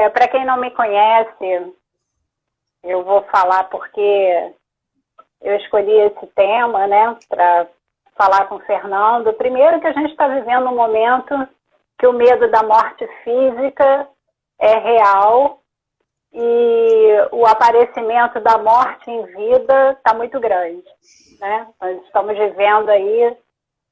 Para quem não me conhece, eu vou falar porque eu escolhi esse tema, né, para falar com o Fernando. Primeiro que a gente está vivendo um momento que o medo da morte física é real e o aparecimento da morte em vida está muito grande, né? Nós estamos vivendo aí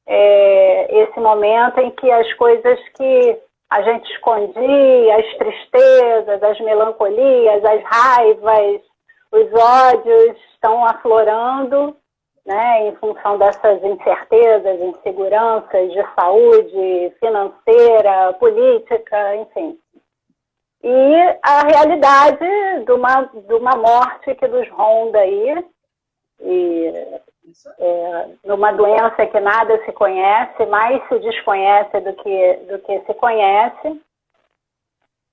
esse momento em que as coisas que a gente escondia, as tristezas, as melancolias, as raivas, os ódios estão aflorando, né, em função dessas incertezas, inseguranças de saúde financeira, política, enfim. E a realidade de uma morte que nos ronda aí, e numa doença que nada se conhece, mais se desconhece do que se conhece.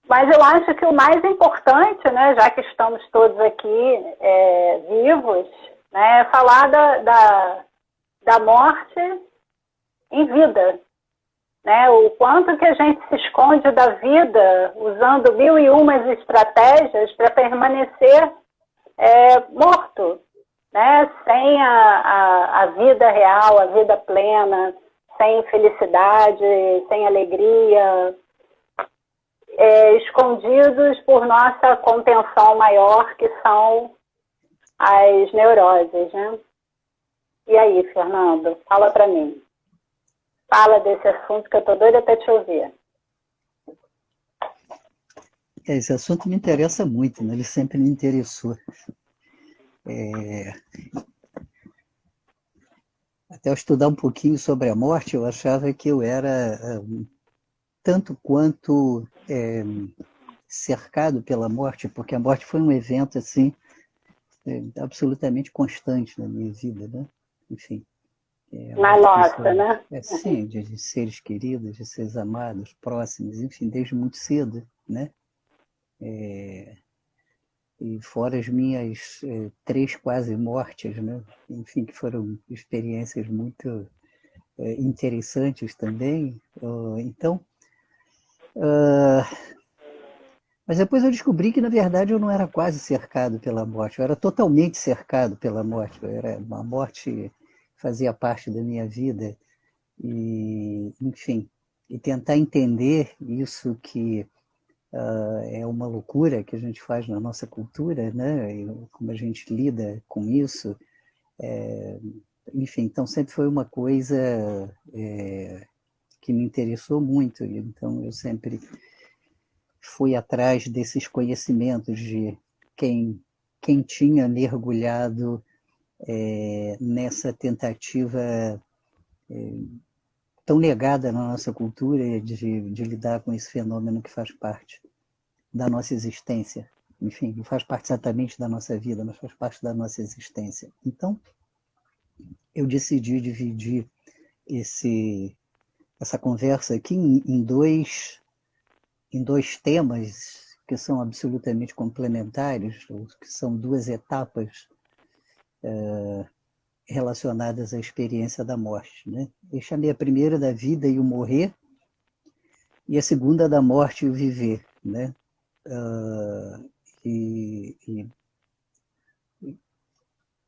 Mas eu acho que o mais importante, né, já que estamos todos aqui vivos, né, é falar da morte em vida. Né, o quanto que a gente se esconde da vida usando 1001 estratégias para permanecer morto, né, sem a vida real, a vida plena, sem felicidade, sem alegria, escondidos por nossa contenção maior, que são as neuroses, né? E aí, Fernando, fala para mim. Fala desse assunto que eu estou doida para te ouvir. Esse assunto me interessa muito, né? Ele sempre me interessou. Até eu estudar um pouquinho sobre a morte, eu achava que eu era tanto quanto cercado pela morte, porque a morte foi um evento assim absolutamente constante na minha vida, né? Enfim. Na nossa, né? Sim, de seres queridos, de seres amados, próximos, enfim, desde muito cedo, né? E fora as minhas 3 quase mortes, né? Enfim, que foram experiências muito interessantes também. Então, mas depois eu descobri que, na verdade, eu não era quase cercado pela morte, eu era totalmente cercado pela morte. A morte fazia parte da minha vida. E, enfim, e tentar entender isso que é uma loucura que a gente faz na nossa cultura, né? E como a gente lida com isso. Enfim, então sempre foi uma coisa que me interessou muito. Então eu sempre fui atrás desses conhecimentos de quem tinha mergulhado nessa tentativa tão negada na nossa cultura de lidar com esse fenômeno que faz parte da nossa existência. Enfim, não faz parte exatamente da nossa vida, mas faz parte da nossa existência. Então, eu decidi dividir essa conversa aqui em dois temas que são absolutamente complementares, que são 2 etapas relacionadas à experiência da morte. Né? Eu chamei a primeira da vida e o morrer, e a segunda da morte e o viver. Né?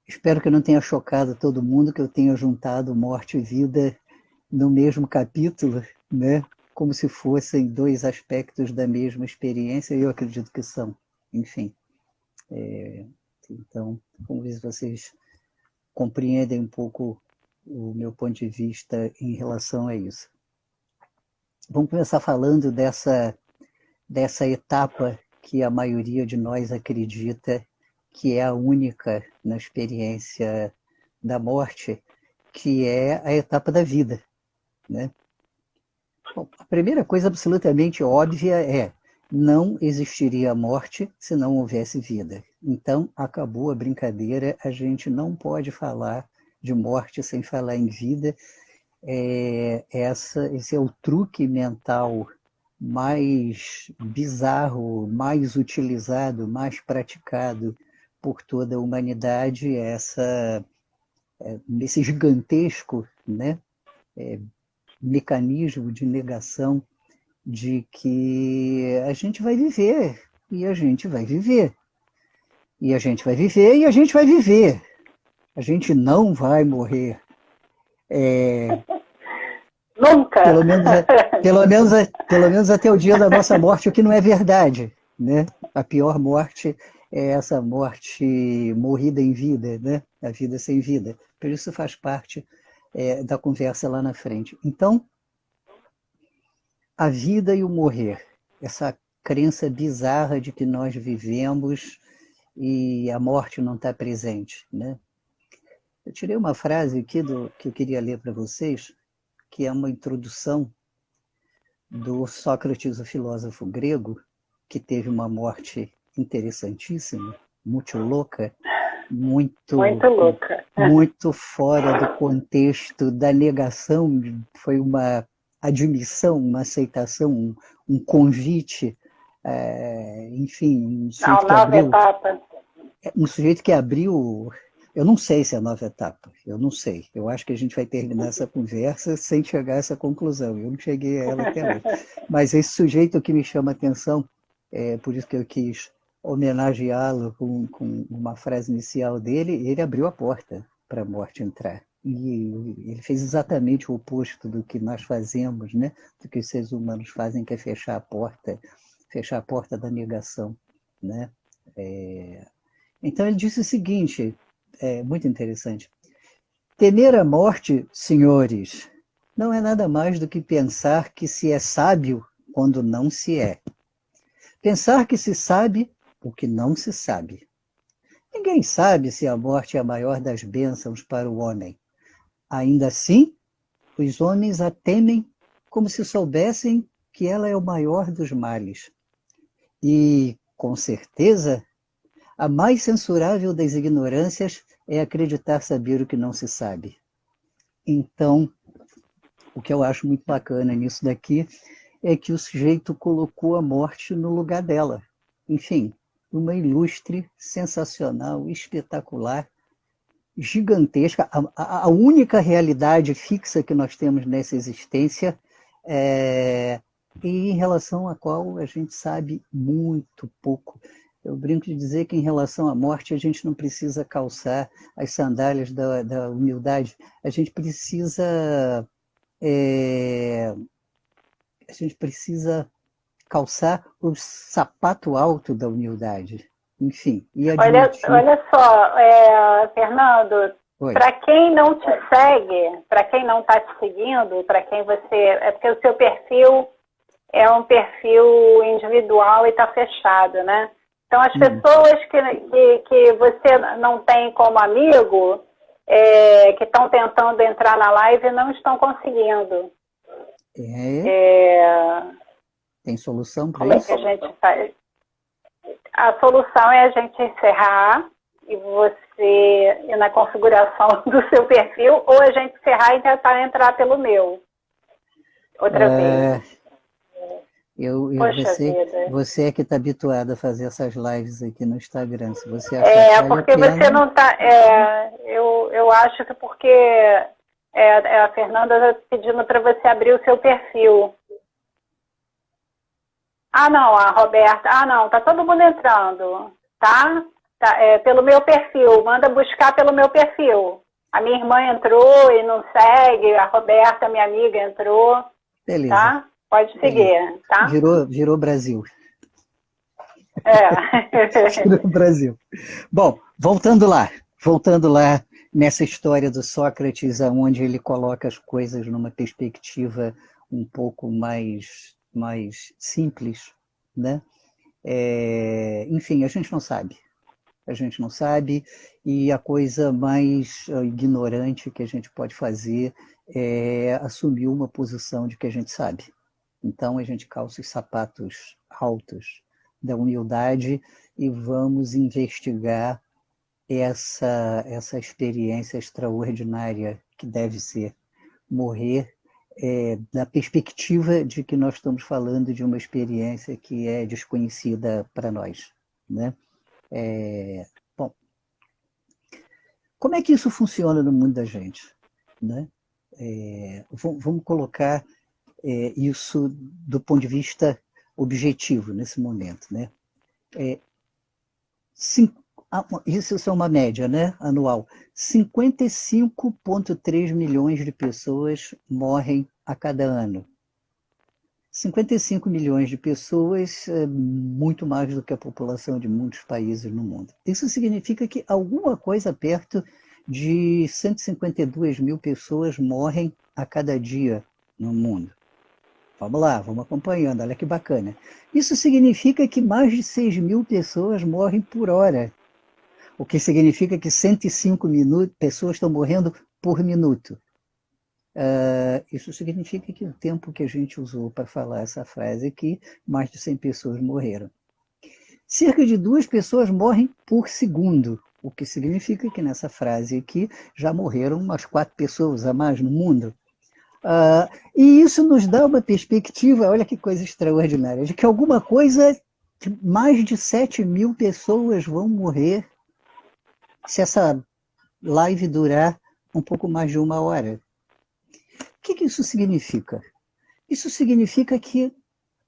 Espero que eu não tenha chocado todo mundo, que eu tenha juntado morte e vida no mesmo capítulo, né? Como se fossem 2 aspectos da mesma experiência, e eu acredito que são. Enfim. Então, vamos ver se vocês compreendem um pouco o meu ponto de vista em relação a isso. Vamos começar falando dessa etapa que a maioria de nós acredita que é a única na experiência da morte, que é a etapa da vida. Né? Bom, a primeira coisa absolutamente óbvia é: não existiria morte se não houvesse vida. Então, acabou a brincadeira, a gente não pode falar de morte sem falar em vida. Esse é o truque mental mais bizarro, mais utilizado, mais praticado por toda a humanidade, esse gigantesco, né, mecanismo de negação de que a gente vai viver, e a gente vai viver, e a gente vai viver, e a gente vai viver. A gente não vai morrer. Nunca! Pelo menos até o dia da nossa morte, o que não é verdade, né? A pior morte é essa morte morrida em vida, né? A vida sem vida. Por isso faz parte da conversa lá na frente. Então, a vida e o morrer, essa crença bizarra de que nós vivemos e a morte não está presente, né? Eu tirei uma frase aqui que eu queria ler para vocês, que é uma introdução do Sócrates, o filósofo grego, que teve uma morte interessantíssima, muito louca, Muito louca. muito fora do contexto da negação, foi uma admissão, uma aceitação, um convite, enfim, A nova etapa. um sujeito que abriu. Eu não sei se é a nova etapa, eu não sei. Eu acho que a gente vai terminar essa conversa sem chegar a essa conclusão. Eu não cheguei a ela até hoje. Mas esse sujeito que me chama a atenção, por isso que eu quis homenageá-lo com uma frase inicial dele, ele abriu a porta para a morte entrar. E ele fez exatamente o oposto do que nós fazemos, né? Do que os seres humanos fazem, que é fechar a porta da negação, né? Então ele disse o seguinte, muito interessante: temer a morte, senhores, não é nada mais do que pensar que se é sábio quando não se é. Pensar que se sabe o que não se sabe. Ninguém sabe se a morte é a maior das bênçãos para o homem. Ainda assim, os homens a temem como se soubessem que ela é o maior dos males. E, com certeza, a mais censurável das ignorâncias é acreditar saber o que não se sabe. Então, o que eu acho muito bacana nisso daqui é que o sujeito colocou a morte no lugar dela. Enfim, uma ilustre, sensacional, espetacular, gigantesca, a única realidade fixa que nós temos nessa existência, e em relação à qual a gente sabe muito pouco. Eu brinco de dizer que em relação à morte a gente não precisa calçar as sandálias da humildade, a gente precisa calçar o sapato alto da humildade. Enfim, e admitir... Olha só, Fernando, para quem não te segue, para quem não está te seguindo, para quem você... É porque o seu perfil é um perfil individual e está fechado, né? Então, as pessoas que você não tem como amigo, que estão tentando entrar na live, não estão conseguindo. Tem solução para isso? Como é que a gente faz? A solução é a gente encerrar e você ir na configuração do seu perfil, ou a gente encerrar e tentar entrar pelo meu. Outra vez. Você é que está habituada a fazer essas lives aqui no Instagram. Se você achar porque você não está... eu acho que porque a Fernanda está pedindo para você abrir o seu perfil. Ah, não, a Roberta... Ah, não, tá todo mundo entrando, tá? Pelo meu perfil, manda buscar pelo meu perfil. A minha irmã entrou e não segue, a Roberta, minha amiga, entrou. Beleza. Tá? Pode seguir, tá? Virou Brasil. É. Virou Brasil. Bom, voltando lá nessa história do Sócrates, onde ele coloca as coisas numa perspectiva um pouco mais simples, né? Enfim, a gente não sabe. A gente não sabe, e a coisa mais ignorante que a gente pode fazer é assumir uma posição de que a gente sabe. Então a gente calça os sapatos altos da humildade e vamos investigar essa experiência extraordinária que deve ser morrer, na perspectiva de que nós estamos falando de uma experiência que é desconhecida para nós, né? Bom, como é que isso funciona no mundo da gente, né? Vamos colocar isso do ponto de vista objetivo nesse momento, né? Isso é uma média, né, anual. 55,3 milhões de pessoas morrem a cada ano. 55 milhões de pessoas é muito mais do que a população de muitos países no mundo. Isso significa que alguma coisa perto de 152 mil pessoas morrem a cada dia no mundo. Vamos lá, vamos acompanhando, olha que bacana. Isso significa que mais de 6 mil pessoas morrem por hora, o que significa que 105 pessoas estão morrendo por minuto. Isso significa que o tempo que a gente usou para falar essa frase aqui, mais de 100 pessoas morreram. Cerca de 2 pessoas morrem por segundo, o que significa que nessa frase aqui já morreram umas 4 pessoas a mais no mundo. E isso nos dá uma perspectiva, olha que coisa extraordinária, de que alguma coisa, mais de 7 mil pessoas vão morrer se essa live durar um pouco mais de 1 hora. O que isso significa? Isso significa que,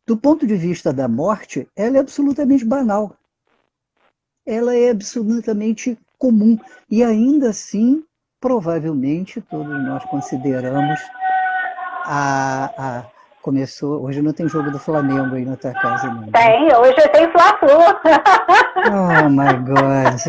do ponto de vista da morte, ela é absolutamente banal. Ela é absolutamente comum. E ainda assim, provavelmente, todos nós consideramos começou. Hoje não tem jogo do Flamengo aí na tua casa, não. Tem, hoje tem Fla-Flu. Oh, my God.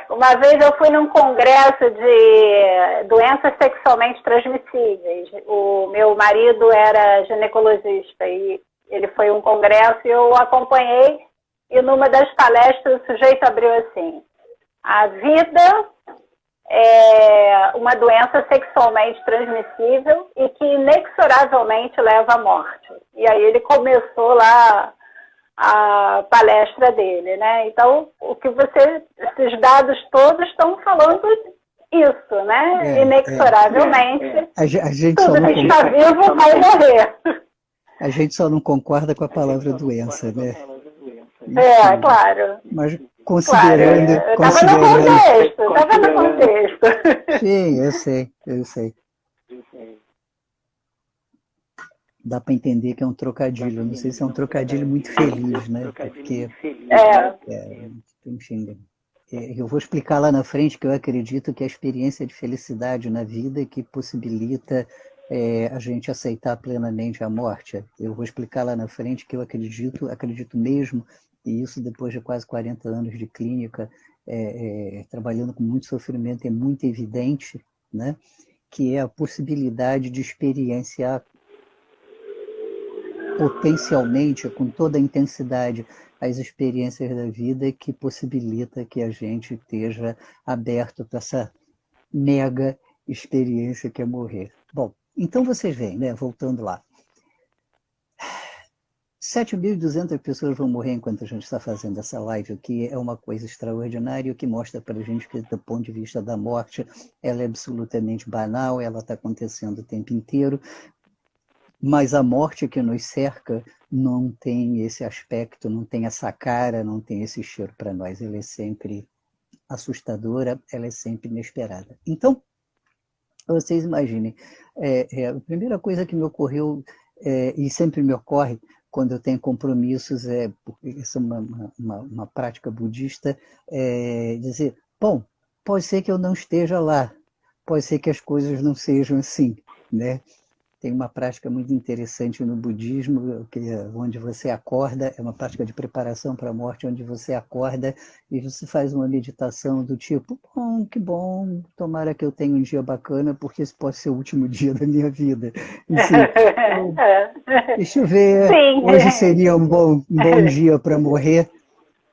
Uma vez eu fui num congresso de doenças sexualmente transmissíveis. O meu marido era ginecologista e ele foi a um congresso e eu o acompanhei. E numa das palestras o sujeito abriu assim: a vida é uma doença sexualmente transmissível e que inexoravelmente leva à morte. E aí ele começou lá a palestra dele, né? Então, esses dados todos estão falando isso, né? Inexoravelmente, a gente tudo que está vivo vai morrer. A gente só não concorda com a palavra doença, né? Claro. Mas considerando... Estava no contexto. Sim, eu sei. Dá para entender que é um trocadilho. Não sei se é um trocadilho muito feliz, né? Porque, enfim, eu vou explicar lá na frente que eu acredito que a experiência de felicidade na vida que possibilita a gente aceitar plenamente a morte. Eu vou explicar lá na frente que eu acredito mesmo, e isso depois de quase 40 anos de clínica, trabalhando com muito sofrimento, é muito evidente, né? Que é a possibilidade de experienciar potencialmente, com toda a intensidade, as experiências da vida que possibilita que a gente esteja aberto para essa mega experiência que é morrer. Bom, então vocês veem, né? Voltando lá. 7.200 pessoas vão morrer enquanto a gente está fazendo essa live aqui. É uma coisa extraordinária que mostra para a gente que, do ponto de vista da morte, ela é absolutamente banal, ela está acontecendo o tempo inteiro. Mas a morte que nos cerca não tem esse aspecto, não tem essa cara, não tem esse cheiro para nós. Ela é sempre assustadora, ela é sempre inesperada. Então, vocês imaginem, a primeira coisa que me ocorreu, e sempre me ocorre quando eu tenho compromissos, porque isso é uma prática budista, dizer, bom, pode ser que eu não esteja lá, pode ser que as coisas não sejam assim, né? Tem uma prática muito interessante no budismo, onde você acorda, é uma prática de preparação para a morte, onde você acorda e você faz uma meditação do tipo, bom, que bom, tomara que eu tenha um dia bacana, porque esse pode ser o último dia da minha vida. Enfim, deixa eu ver, Sim. Hoje seria um bom dia para morrer.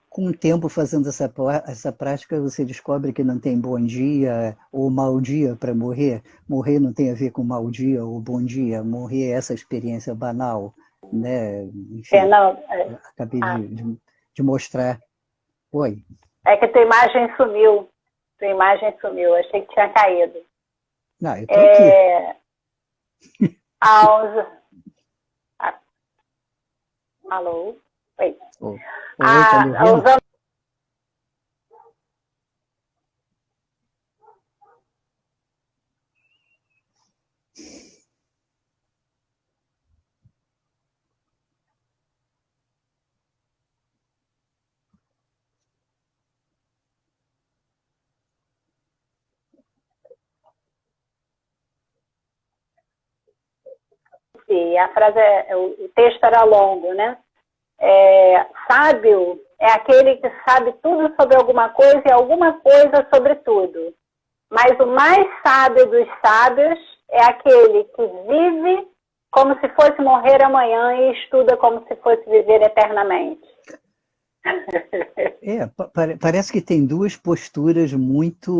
Com o tempo fazendo essa prática, você descobre que não tem bom dia ou mau dia para morrer. Morrer não tem a ver com mau dia ou bom dia. Morrer é essa experiência banal, né? Enfim, acabei de mostrar. Oi. É que tua imagem sumiu. Achei que tinha caído. Não, eu tô aqui. Alô? Oi. Oi, tá me ouvindo? si. A frase, o texto era longo, né? Sábio é aquele que sabe tudo sobre alguma coisa e alguma coisa sobre tudo. Mas o mais sábio dos sábios é aquele que vive como se fosse morrer amanhã e estuda como se fosse viver eternamente. Parece que tem duas posturas muito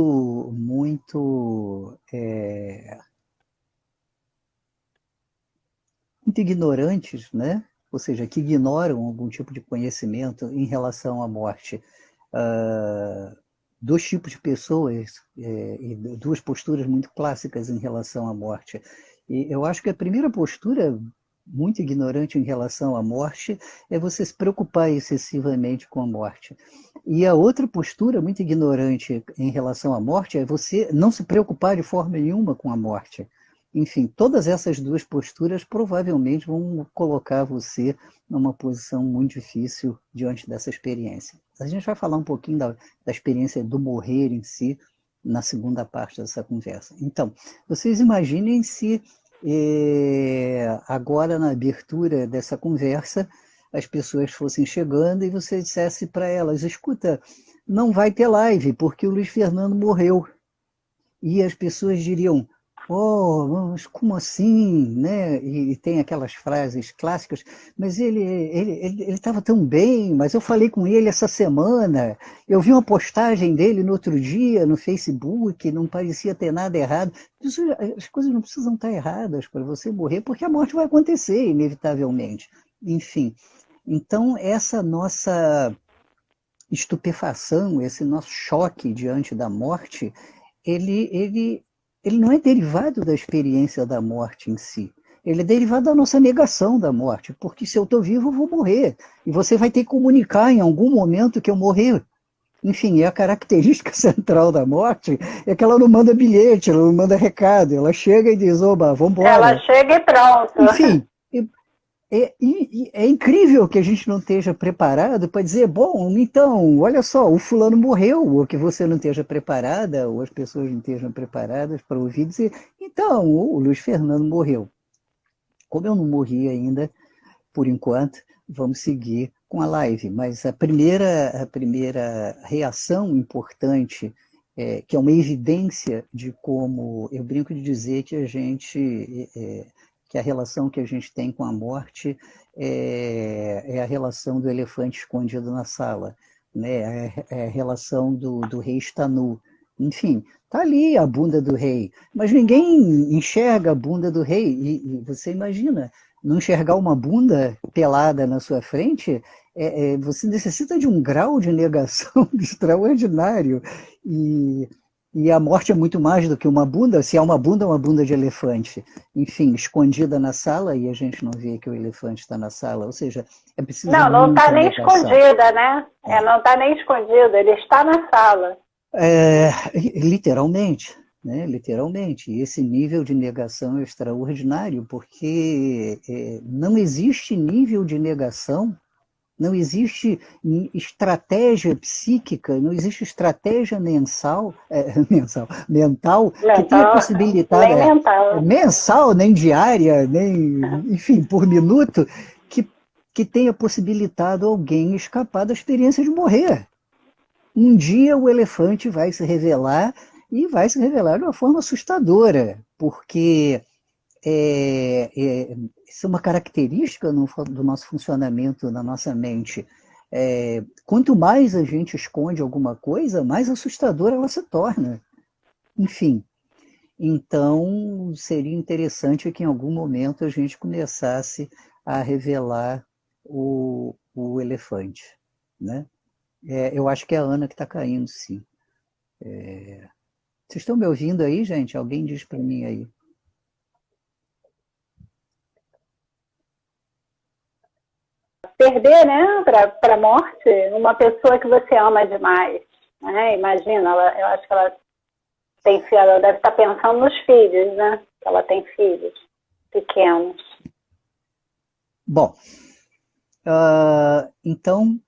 ignorantes, né? Ou seja, que ignoram algum tipo de conhecimento em relação à morte. Dois tipos de pessoas e duas posturas muito clássicas em relação à morte. E eu acho que a primeira postura muito ignorante em relação à morte é você se preocupar excessivamente com a morte. E a outra postura muito ignorante em relação à morte é você não se preocupar de forma nenhuma com a morte. Enfim, todas essas duas posturas provavelmente vão colocar você numa posição muito difícil diante dessa experiência. A gente vai falar um pouquinho da experiência do morrer em si na segunda parte dessa conversa. Então, vocês imaginem se agora na abertura dessa conversa as pessoas fossem chegando e você dissesse para elas, escuta, não vai ter live porque o Luiz Fernando morreu. E as pessoas diriam, oh, mas como assim, né? E tem aquelas frases clássicas, mas ele estava tão bem, mas eu falei com ele essa semana, eu vi uma postagem dele no outro dia no Facebook, não parecia ter nada errado. As coisas não precisam estar erradas para você morrer, porque a morte vai acontecer, inevitavelmente. Enfim, então essa nossa estupefação, esse nosso choque diante da morte, ele não é derivado da experiência da morte em si. Ele é derivado da nossa negação da morte, porque se eu estou vivo, eu vou morrer. E você vai ter que comunicar em algum momento que eu morrer. Enfim, a característica central da morte é que ela não manda bilhete, ela não manda recado, ela chega e diz, oba, vamos embora. Ela chega e pronto. Enfim, é incrível que a gente não esteja preparado para dizer, bom, então, olha só, o fulano morreu, ou que você não esteja preparada, ou as pessoas não estejam preparadas para ouvir dizer, então, o Luiz Fernando morreu. Como eu não morri ainda, por enquanto, vamos seguir com a live. Mas a primeira reação importante, que é uma evidência de como, eu brinco de dizer que a gente... que a relação que a gente tem com a morte é a relação do elefante escondido na sala, né? É a relação do rei está nu. Enfim, está ali a bunda do rei, mas ninguém enxerga a bunda do rei. E você imagina, não enxergar uma bunda pelada na sua frente, você necessita de um grau de negação extraordinário. E a morte é muito mais do que uma bunda, se é uma bunda de elefante. Enfim, escondida na sala e a gente não vê que o elefante está na sala. Ou seja, é preciso. Não está nem escondida, né? Não está nem escondida, ele está na sala. Literalmente, né? Literalmente. E esse nível de negação é extraordinário, porque não existe nível de negação. Não existe estratégia psíquica, não existe estratégia mental que tenha possibilitado, mensal, nem diária, nem, enfim, por minuto, que tenha possibilitado alguém escapar da experiência de morrer. Um dia o elefante vai se revelar, e vai se revelar de uma forma assustadora, porque isso é uma característica do nosso funcionamento, na nossa mente. Quanto mais a gente esconde alguma coisa, mais assustadora ela se torna. Enfim, então seria interessante que em algum momento a gente começasse a revelar o elefante, né? Eu acho que é a Ana que está caindo, sim. Vocês estão me ouvindo aí, gente? Alguém diz para mim aí. Perder, né, para a morte, uma pessoa que você ama demais, né? Imagina, eu acho que ela deve estar pensando nos filhos, né? Ela tem filhos pequenos. Bom, então,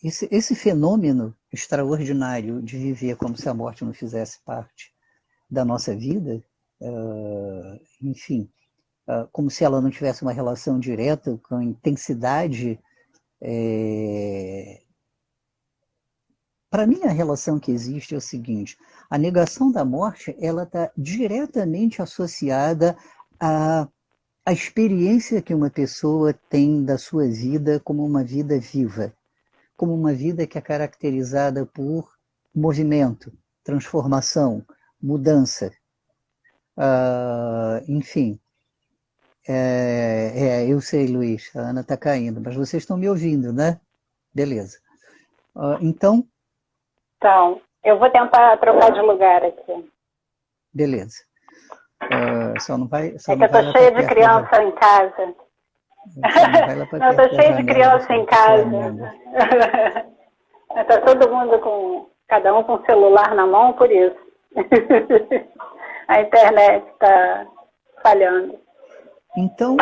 esse fenômeno extraordinário de viver como se a morte não fizesse parte da nossa vida, enfim, como se ela não tivesse uma relação direta com a intensidade. Para mim, a relação que existe é o seguinte: a negação da morte ela está diretamente associada à experiência que uma pessoa tem da sua vida como uma vida viva, como uma vida que é caracterizada por movimento, transformação, mudança. Enfim, eu sei, Luiz, a Ana está caindo, mas vocês estão me ouvindo, né? Beleza. Então, eu vou tentar trocar de lugar aqui. Beleza. Só não vai. Só é que eu estou cheia de criança em casa. Não, estou cheia de criança em casa. Está todo mundo cada um com o celular na mão, por isso. A internet está falhando. Então,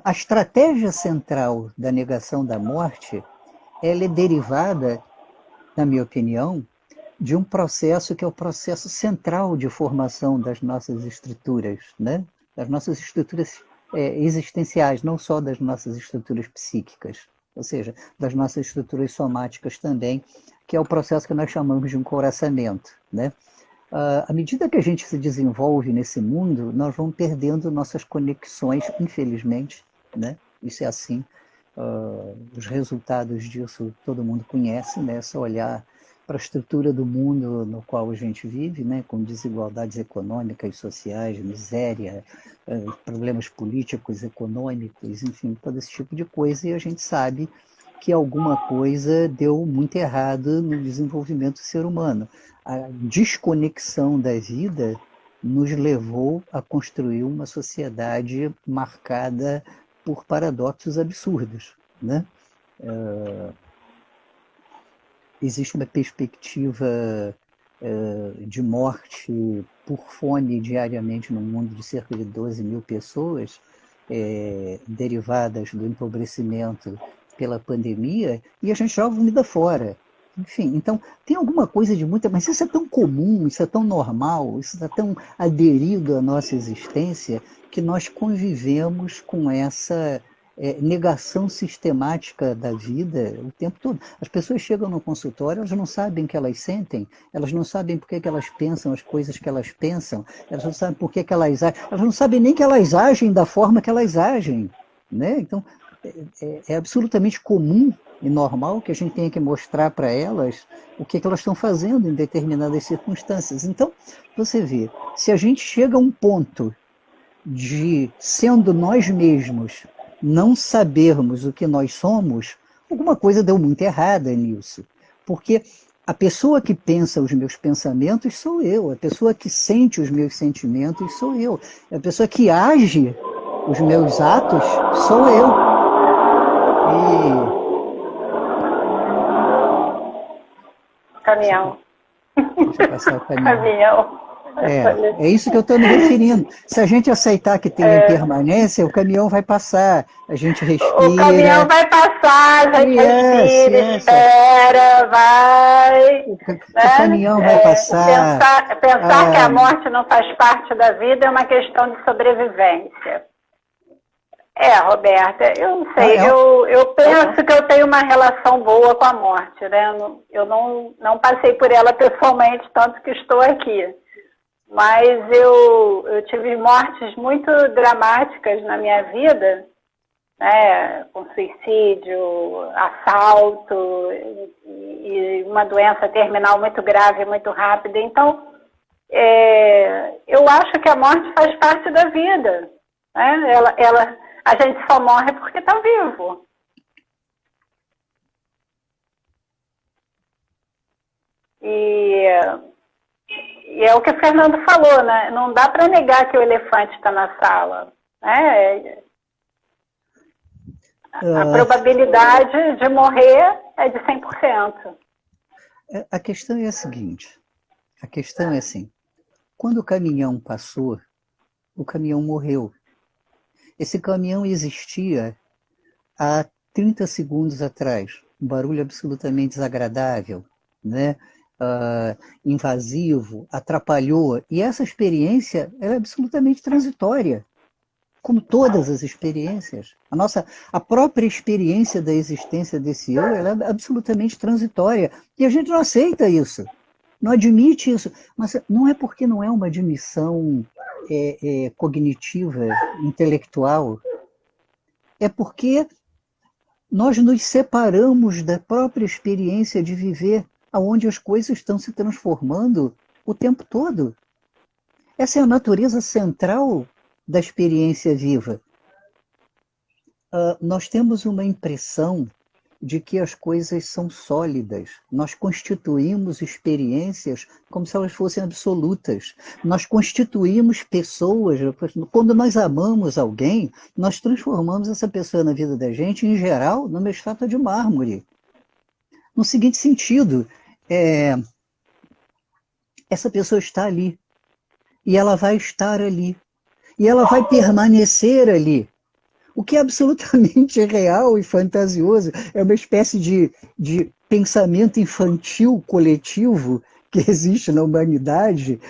a estratégia central da negação da morte, ela é derivada, na minha opinião, de um processo que é o processo central de formação das nossas estruturas, né? Das nossas estruturas existenciais, não só das nossas estruturas psíquicas, ou seja, das nossas estruturas somáticas também, que é o processo que nós chamamos de encouraçamento, né? À medida que a gente se desenvolve nesse mundo, nós vamos perdendo nossas conexões, infelizmente, né? Isso é assim. Os resultados disso todo mundo conhece, né? É só olhar para a estrutura do mundo no qual a gente vive, né? Com desigualdades econômicas, sociais, miséria, problemas políticos, econômicos, enfim, todo esse tipo de coisa, e a gente sabe que alguma coisa deu muito errado no desenvolvimento do ser humano. A desconexão da vida nos levou a construir uma sociedade marcada por paradoxos absurdos, né? Existe uma perspectiva de morte por fome diariamente no mundo de cerca de 12 mil pessoas, derivadas do empobrecimento pela pandemia, e a gente joga comida fora. Enfim, então tem alguma coisa de muita... Mas isso é tão comum, isso é tão normal, isso está tão aderido à nossa existência, que nós convivemos com essa negação sistemática da vida o tempo todo. As pessoas chegam no consultório, elas não sabem o que elas sentem, elas não sabem por que elas pensam as coisas que elas pensam, elas não sabem por que elas agem, elas não sabem nem que elas agem da forma que elas agem, né? Então, é absolutamente comum e normal que a gente tenha que mostrar para elas o que elas estão fazendo em determinadas circunstâncias. Então, você vê, se a gente chega a um ponto de, sendo nós mesmos, não sabermos o que nós somos, alguma coisa deu muito errada nisso. Porque a pessoa que pensa os meus pensamentos sou eu, a pessoa que sente os meus sentimentos sou eu, a pessoa que age os meus atos sou eu. Caminhão. Deixa eu passar o caminhão. Caminhão. É isso que eu estou me referindo. Se a gente aceitar que tem impermanência, o caminhão vai passar, a gente respira. O caminhão vai passar, a gente respira, espera, vai. O caminhão vai passar. Pensar que a morte não faz parte da vida é uma questão de sobrevivência. Roberta, eu não sei, eu penso que eu tenho uma relação boa com a morte, né? Eu não passei por ela pessoalmente, tanto que estou aqui. Mas eu tive mortes muito dramáticas na minha vida, né? Com suicídio, assalto e uma doença terminal muito grave, muito rápida. Então, eu acho que a morte faz parte da vida, né? A gente só morre porque está vivo. E é o que o Fernando falou, né? Não dá para negar que o elefante está na sala. Né? A probabilidade de morrer é de 100%. A questão é a seguinte. A questão é assim. Quando o caminhão passou, o caminhão morreu. Esse caminhão existia há 30 segundos atrás. Um barulho absolutamente desagradável, né? invasivo, atrapalhou. E essa experiência ela é absolutamente transitória, como todas as experiências. A própria experiência da existência desse eu ela é absolutamente transitória. E a gente não aceita isso, não admite isso. Mas não é porque não é uma admissão cognitiva, intelectual, é porque nós nos separamos da própria experiência de viver, aonde as coisas estão se transformando o tempo todo. Essa é a natureza central da experiência viva. Nós temos uma impressão de que as coisas são sólidas. Nós constituímos experiências como se elas fossem absolutas. Nós constituímos pessoas. Quando nós amamos alguém, nós transformamos essa pessoa na vida da gente, em geral, numa estátua de mármore. No seguinte sentido, essa pessoa está ali. E ela vai estar ali. E ela vai permanecer ali. O que é absolutamente real e fantasioso, é uma espécie de pensamento infantil coletivo que existe na humanidade,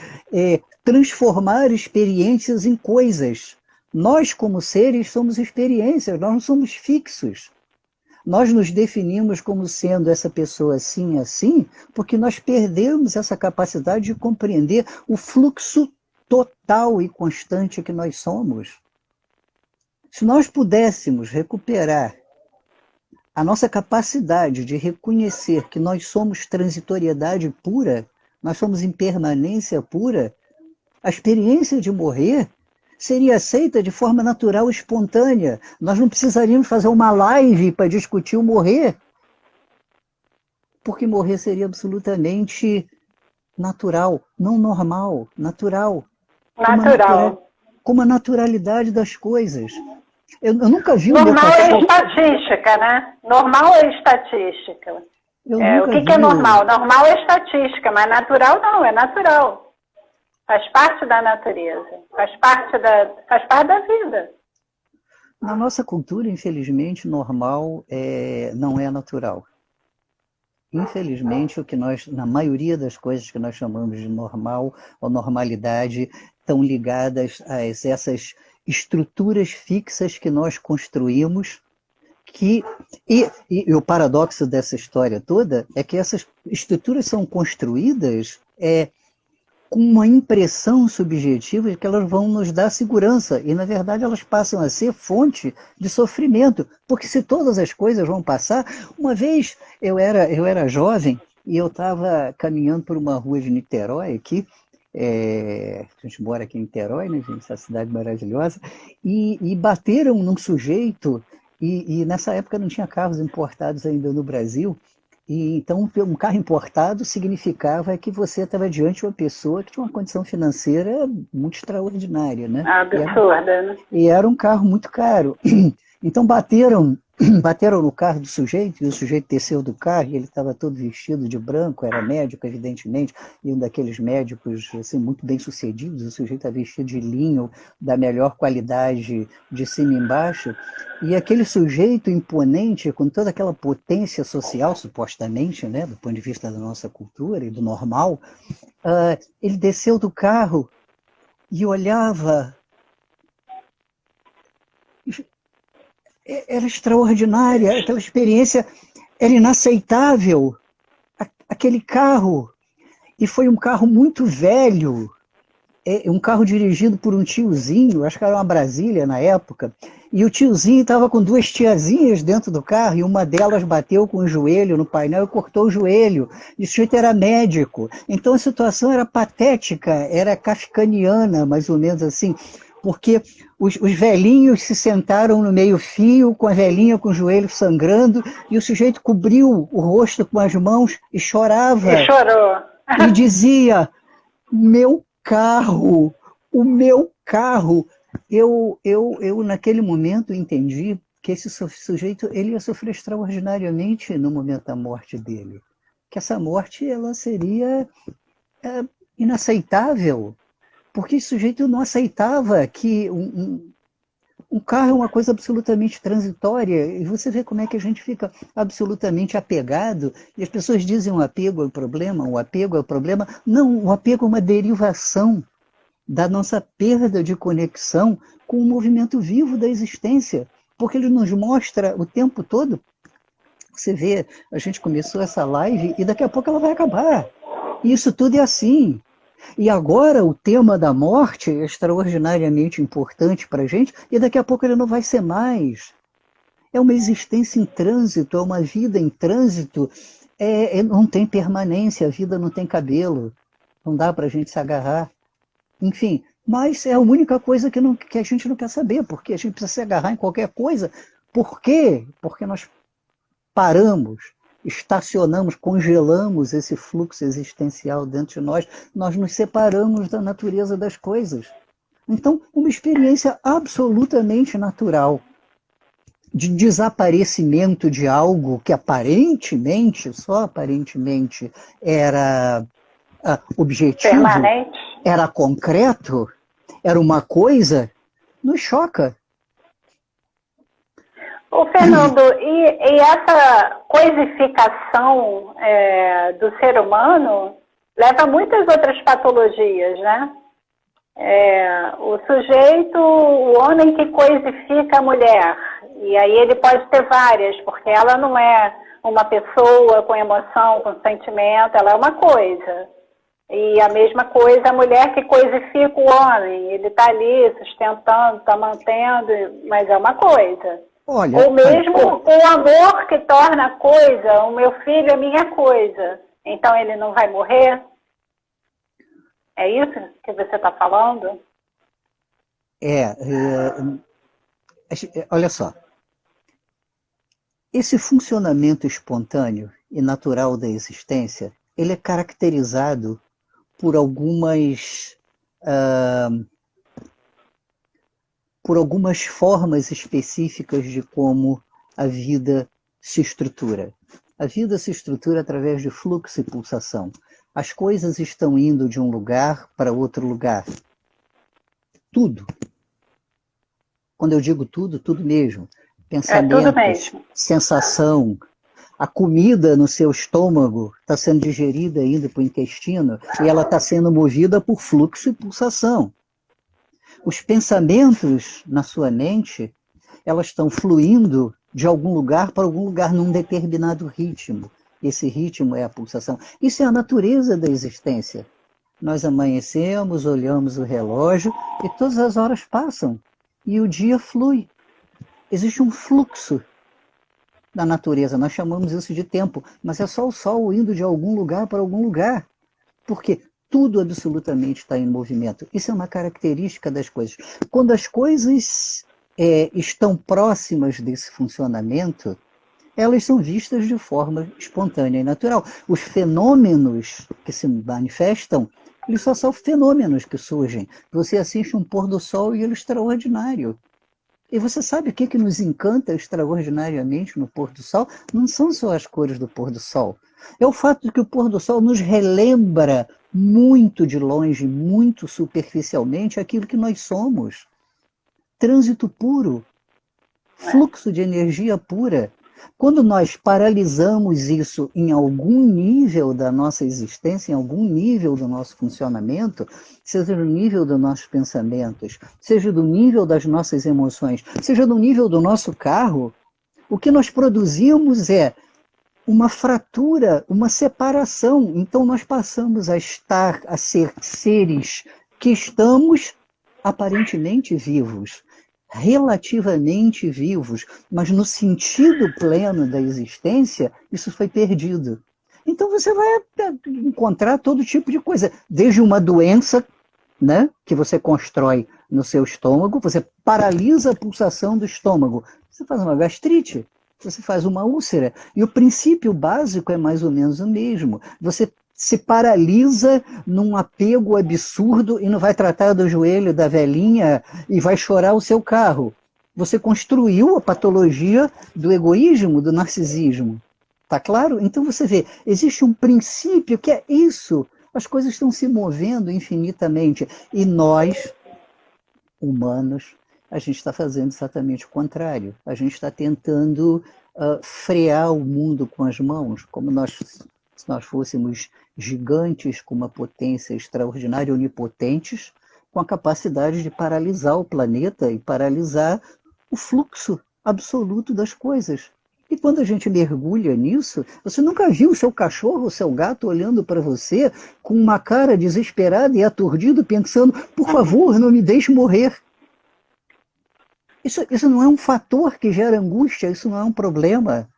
transformar experiências em coisas. Nós, como seres, somos experiências, nós não somos fixos. Nós nos definimos como sendo essa pessoa assim, assim, porque nós perdemos essa capacidade de compreender o fluxo total e constante que nós somos. Se nós pudéssemos recuperar a nossa capacidade de reconhecer que nós somos transitoriedade pura, nós somos impermanência pura, a experiência de morrer seria aceita de forma natural e espontânea. Nós não precisaríamos fazer uma live para discutir o morrer, porque morrer seria absolutamente natural, não normal, natural. Como a naturalidade das coisas. Eu nunca vi normal é estatística, né? Normal é estatística. O que é normal? Normal é estatística, mas natural não, é natural. Faz parte da natureza, faz parte da vida. Na nossa cultura, infelizmente, normal não é natural. Infelizmente, na maioria das coisas que nós chamamos de normal ou normalidade, estão ligadas a essas estruturas fixas que nós construímos, e o paradoxo dessa história toda é que essas estruturas são construídas com uma impressão subjetiva de que elas vão nos dar segurança, e na verdade elas passam a ser fonte de sofrimento, porque se todas as coisas vão passar. Uma vez eu era jovem e eu estava caminhando por uma rua de Niterói aqui, a gente mora aqui em Niterói, né, gente, essa cidade maravilhosa, e bateram num sujeito, e nessa época não tinha carros importados ainda no Brasil, e então um carro importado significava que você estava diante de uma pessoa que tinha uma condição financeira muito extraordinária, né? Absurda, né? E era um carro muito caro. Então bateram no carro do sujeito, e o sujeito desceu do carro, e ele estava todo vestido de branco, era médico, evidentemente, e um daqueles médicos assim, muito bem sucedidos. O sujeito estava vestido de linho da melhor qualidade de cima e embaixo, e aquele sujeito imponente, com toda aquela potência social, supostamente, né, do ponto de vista da nossa cultura e do normal, ele desceu do carro e olhava. Era extraordinária, aquela experiência era inaceitável. Aquele carro, e foi um carro muito velho, um carro dirigido por um tiozinho, acho que era uma Brasília na época, e o tiozinho estava com duas tiazinhas dentro do carro, e uma delas bateu com o joelho no painel e cortou o joelho. E o sujeito era médico. Então a situação era patética, era kafkaniana, mais ou menos assim, porque os velhinhos se sentaram no meio-fio, com a velhinha com o joelho sangrando, e o sujeito cobriu o rosto com as mãos e chorava. E chorou. E dizia, meu carro, o meu carro. Eu naquele momento entendi que esse sujeito ele ia sofrer extraordinariamente no momento da morte dele. Que essa morte ela seria inaceitável. Porque esse sujeito não aceitava que Um carro é uma coisa absolutamente transitória, e você vê como é que a gente fica absolutamente apegado, e as pessoas dizem o apego é o problema, o apego é o problema. Não, o apego é uma derivação da nossa perda de conexão com o movimento vivo da existência, porque ele nos mostra o tempo todo. Você vê, a gente começou essa live e daqui a pouco ela vai acabar. E isso tudo é assim. E agora o tema da morte é extraordinariamente importante para a gente, e daqui a pouco ele não vai ser mais. É uma existência em trânsito, é uma vida em trânsito, não tem permanência, a vida não tem cabelo, não dá para a gente se agarrar. Enfim, mas é a única coisa que a gente não quer saber, porque a gente precisa se agarrar em qualquer coisa. Por quê? Porque nós paramos, estacionamos, congelamos esse fluxo existencial dentro de nós nos separamos da natureza das coisas. Então, uma experiência absolutamente natural de desaparecimento de algo que aparentemente, só aparentemente, era objetivo, permanente, era concreto, era uma coisa, nos choca. Ô, Fernando, e essa coisificação do ser humano leva a muitas outras patologias, né? O sujeito, o homem que coisifica a mulher, e aí ele pode ter várias, porque ela não é uma pessoa com emoção, com sentimento, ela é uma coisa. E a mesma coisa a mulher que coisifica o homem, ele está ali sustentando, está mantendo, mas é uma coisa. Olha, ou mesmo o amor que torna a coisa, o meu filho é minha coisa, então ele não vai morrer? É isso que você está falando? Olha só. Esse funcionamento espontâneo e natural da existência, ele é caracterizado por algumas formas específicas de como a vida se estrutura. A vida se estrutura através de fluxo e pulsação. As coisas estão indo de um lugar para outro lugar. Tudo. Quando eu digo tudo, tudo mesmo. Pensamentos, tudo mesmo. Sensação. A comida no seu estômago está sendo digerida indo para o intestino e ela está sendo movida por fluxo e pulsação. Os pensamentos na sua mente, elas estão fluindo de algum lugar para algum lugar num determinado ritmo. Esse ritmo é a pulsação. Isso é a natureza da existência. Nós amanhecemos, olhamos o relógio e todas as horas passam e o dia flui. Existe um fluxo da natureza, nós chamamos isso de tempo, mas é só o sol indo de algum lugar para algum lugar. Porque tudo absolutamente está em movimento. Isso é uma característica das coisas. Quando as coisas estão próximas desse funcionamento, elas são vistas de forma espontânea e natural. Os fenômenos que se manifestam, eles só são fenômenos que surgem. Você assiste um pôr do sol e ele é extraordinário. E você sabe o que nos encanta extraordinariamente no pôr do sol? Não são só as cores do pôr do sol. É o fato de que o pôr do sol nos relembra muito de longe, muito superficialmente, aquilo que nós somos. Trânsito puro, fluxo de energia pura. Quando nós paralisamos isso em algum nível da nossa existência, em algum nível do nosso funcionamento, seja no nível dos nossos pensamentos, seja do nível das nossas emoções, seja no nível do nosso carro, o que nós produzimos é uma fratura, uma separação. Então nós passamos a ser seres que estamos aparentemente vivos, relativamente vivos, mas no sentido pleno da existência, isso foi perdido. Então você vai encontrar todo tipo de coisa, desde uma doença, né, que você constrói no seu estômago, você paralisa a pulsação do estômago, você faz uma gastrite, você faz uma úlcera, e o princípio básico é mais ou menos o mesmo. Você se paralisa num apego absurdo e não vai tratar do joelho da velhinha e vai chorar o seu carro. Você construiu a patologia do egoísmo, do narcisismo. Tá claro? Então você vê, existe um princípio que é isso. As coisas estão se movendo infinitamente. E nós, humanos, a gente está fazendo exatamente o contrário. A gente está tentando frear o mundo com as mãos, como se nós fôssemos gigantes com uma potência extraordinária, onipotentes, com a capacidade de paralisar o planeta e paralisar o fluxo absoluto das coisas. E quando a gente mergulha nisso, você nunca viu o seu cachorro, o seu gato olhando para você com uma cara desesperada e aturdido, pensando, por favor, não me deixe morrer. Isso não é um fator que gera angústia, isso não é um problema.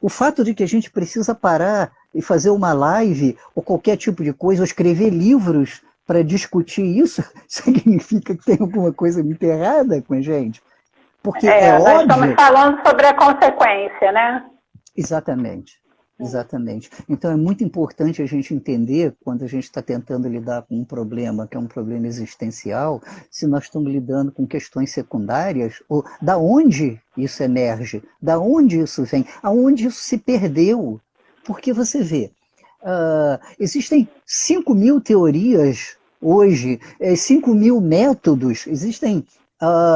O fato de que a gente precisa parar e fazer uma live, ou qualquer tipo de coisa, ou escrever livros para discutir isso, significa que tem alguma coisa muito errada com a gente. Porque nós óbvio... estamos falando sobre a consequência, né? Exatamente. Exatamente. Então é muito importante a gente entender, quando a gente está tentando lidar com um problema, que é um problema existencial, se nós estamos lidando com questões secundárias, ou da onde isso emerge, da onde isso vem, aonde isso se perdeu. Porque você vê, existem 5.000 teorias hoje, 5.000 métodos, existem...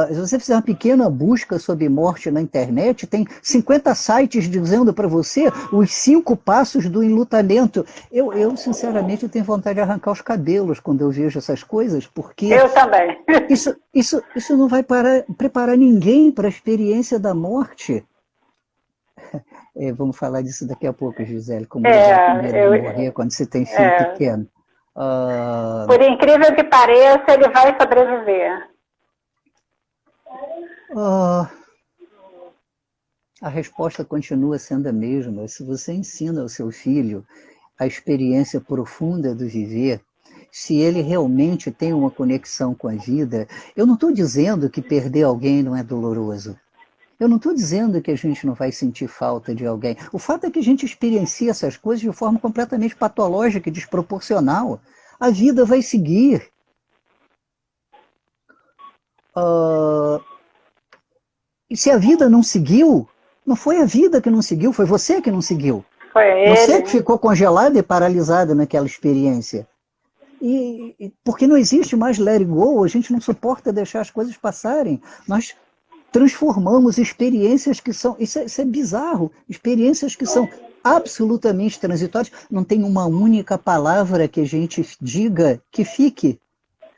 se você fizer uma pequena busca sobre morte na internet, tem 50 sites dizendo para você os 5 passos do enlutamento. Eu, sinceramente, tenho vontade de arrancar os cabelos quando eu vejo essas coisas, porque... Eu também. Isso não vai preparar ninguém para a experiência da morte. Vamos falar disso daqui a pouco, Gisele, como morrer quando você tem filho pequeno. Por incrível que pareça, ele vai sobreviver. A resposta continua sendo a mesma. Se você ensina ao seu filho a experiência profunda do viver, se ele realmente tem uma conexão com a vida, eu não estou dizendo que perder alguém não é doloroso. Eu não estou dizendo que a gente não vai sentir falta de alguém. O fato é que a gente experiencia essas coisas de forma completamente patológica e desproporcional. A vida vai seguir. E se a vida não seguiu, não foi a vida que não seguiu, foi você que não seguiu. Foi ele. Você que ficou congelado e paralisado naquela experiência. Porque não existe mais let it go, a gente não suporta deixar as coisas passarem. Nós transformamos experiências que são... Isso é bizarro. Experiências que são absolutamente transitórias. Não tem uma única palavra que a gente diga que fique.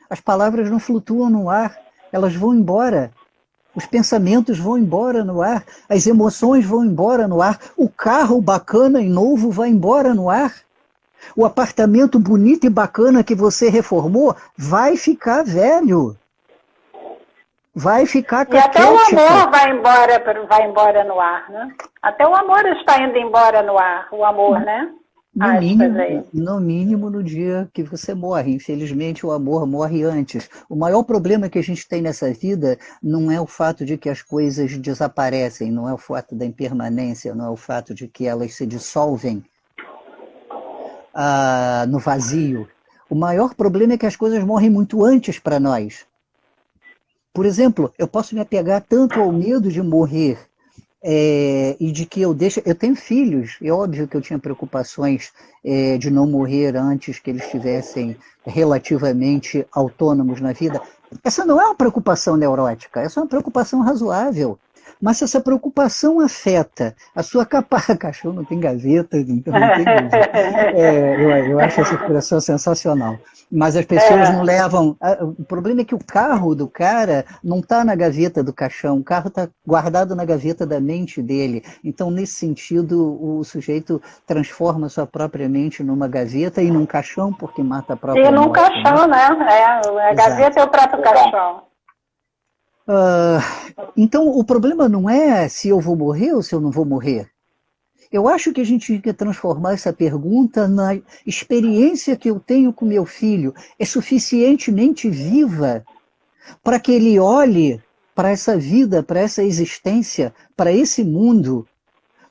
As palavras não flutuam no ar, elas vão embora. Os pensamentos vão embora no ar, as emoções vão embora no ar, o carro bacana e novo vai embora no ar, o apartamento bonito e bacana que você reformou vai ficar velho, vai ficar caquético. E até o amor vai embora no ar, né? Até o amor está indo embora no ar, o amor, né? No mínimo no dia que você morre. Infelizmente o amor morre antes. O maior problema que a gente tem nessa vida não é o fato de que as coisas desaparecem, não é o fato da impermanência, não é o fato de que elas se dissolvem no vazio. O maior problema é que as coisas morrem muito antes para nós. Por exemplo, eu posso me apegar tanto ao medo de morrer e de que eu tenho filhos, é óbvio que eu tinha preocupações de não morrer antes que eles estivessem relativamente autônomos na vida. Essa não é uma preocupação neurótica, essa é uma preocupação razoável. Mas se essa preocupação afeta a sua capacidade... Cachorro não tem gaveta, então não tem gaveta. Eu acho essa expressão sensacional. Mas as pessoas não levam... O problema é que o carro do cara não está na gaveta do caixão, o carro está guardado na gaveta da mente dele. Então, nesse sentido, o sujeito transforma sua própria mente numa gaveta e num caixão, porque mata a própria morte. E num caixão, né? A gaveta é o próprio caixão. Então, o problema não é se eu vou morrer ou se eu não vou morrer. Eu acho que a gente tem que transformar essa pergunta na experiência que eu tenho com meu filho. É suficientemente viva para que ele olhe para essa vida, para essa existência, para esse mundo,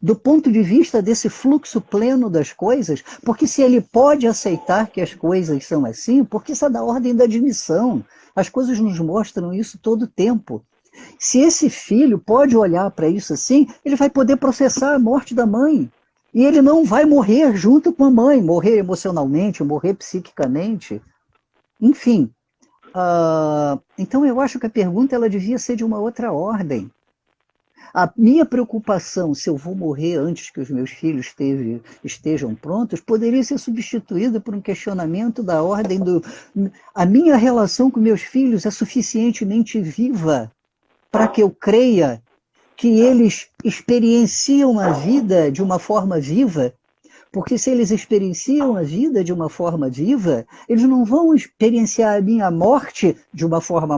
do ponto de vista desse fluxo pleno das coisas, porque se ele pode aceitar que as coisas são assim, porque isso é da ordem da admissão. As coisas nos mostram isso todo o tempo. Se esse filho pode olhar para isso assim, ele vai poder processar a morte da mãe. E ele não vai morrer junto com a mãe, morrer emocionalmente, morrer psiquicamente. Enfim, Então eu acho que a pergunta ela devia ser de uma outra ordem. A minha preocupação, se eu vou morrer antes que os meus filhos estejam prontos, poderia ser substituída por um questionamento da ordem do... A minha relação com meus filhos é suficientemente viva para que eu creia que eles experienciam a vida de uma forma viva? Porque se eles experienciam a vida de uma forma viva, eles não vão experienciar a minha morte de uma forma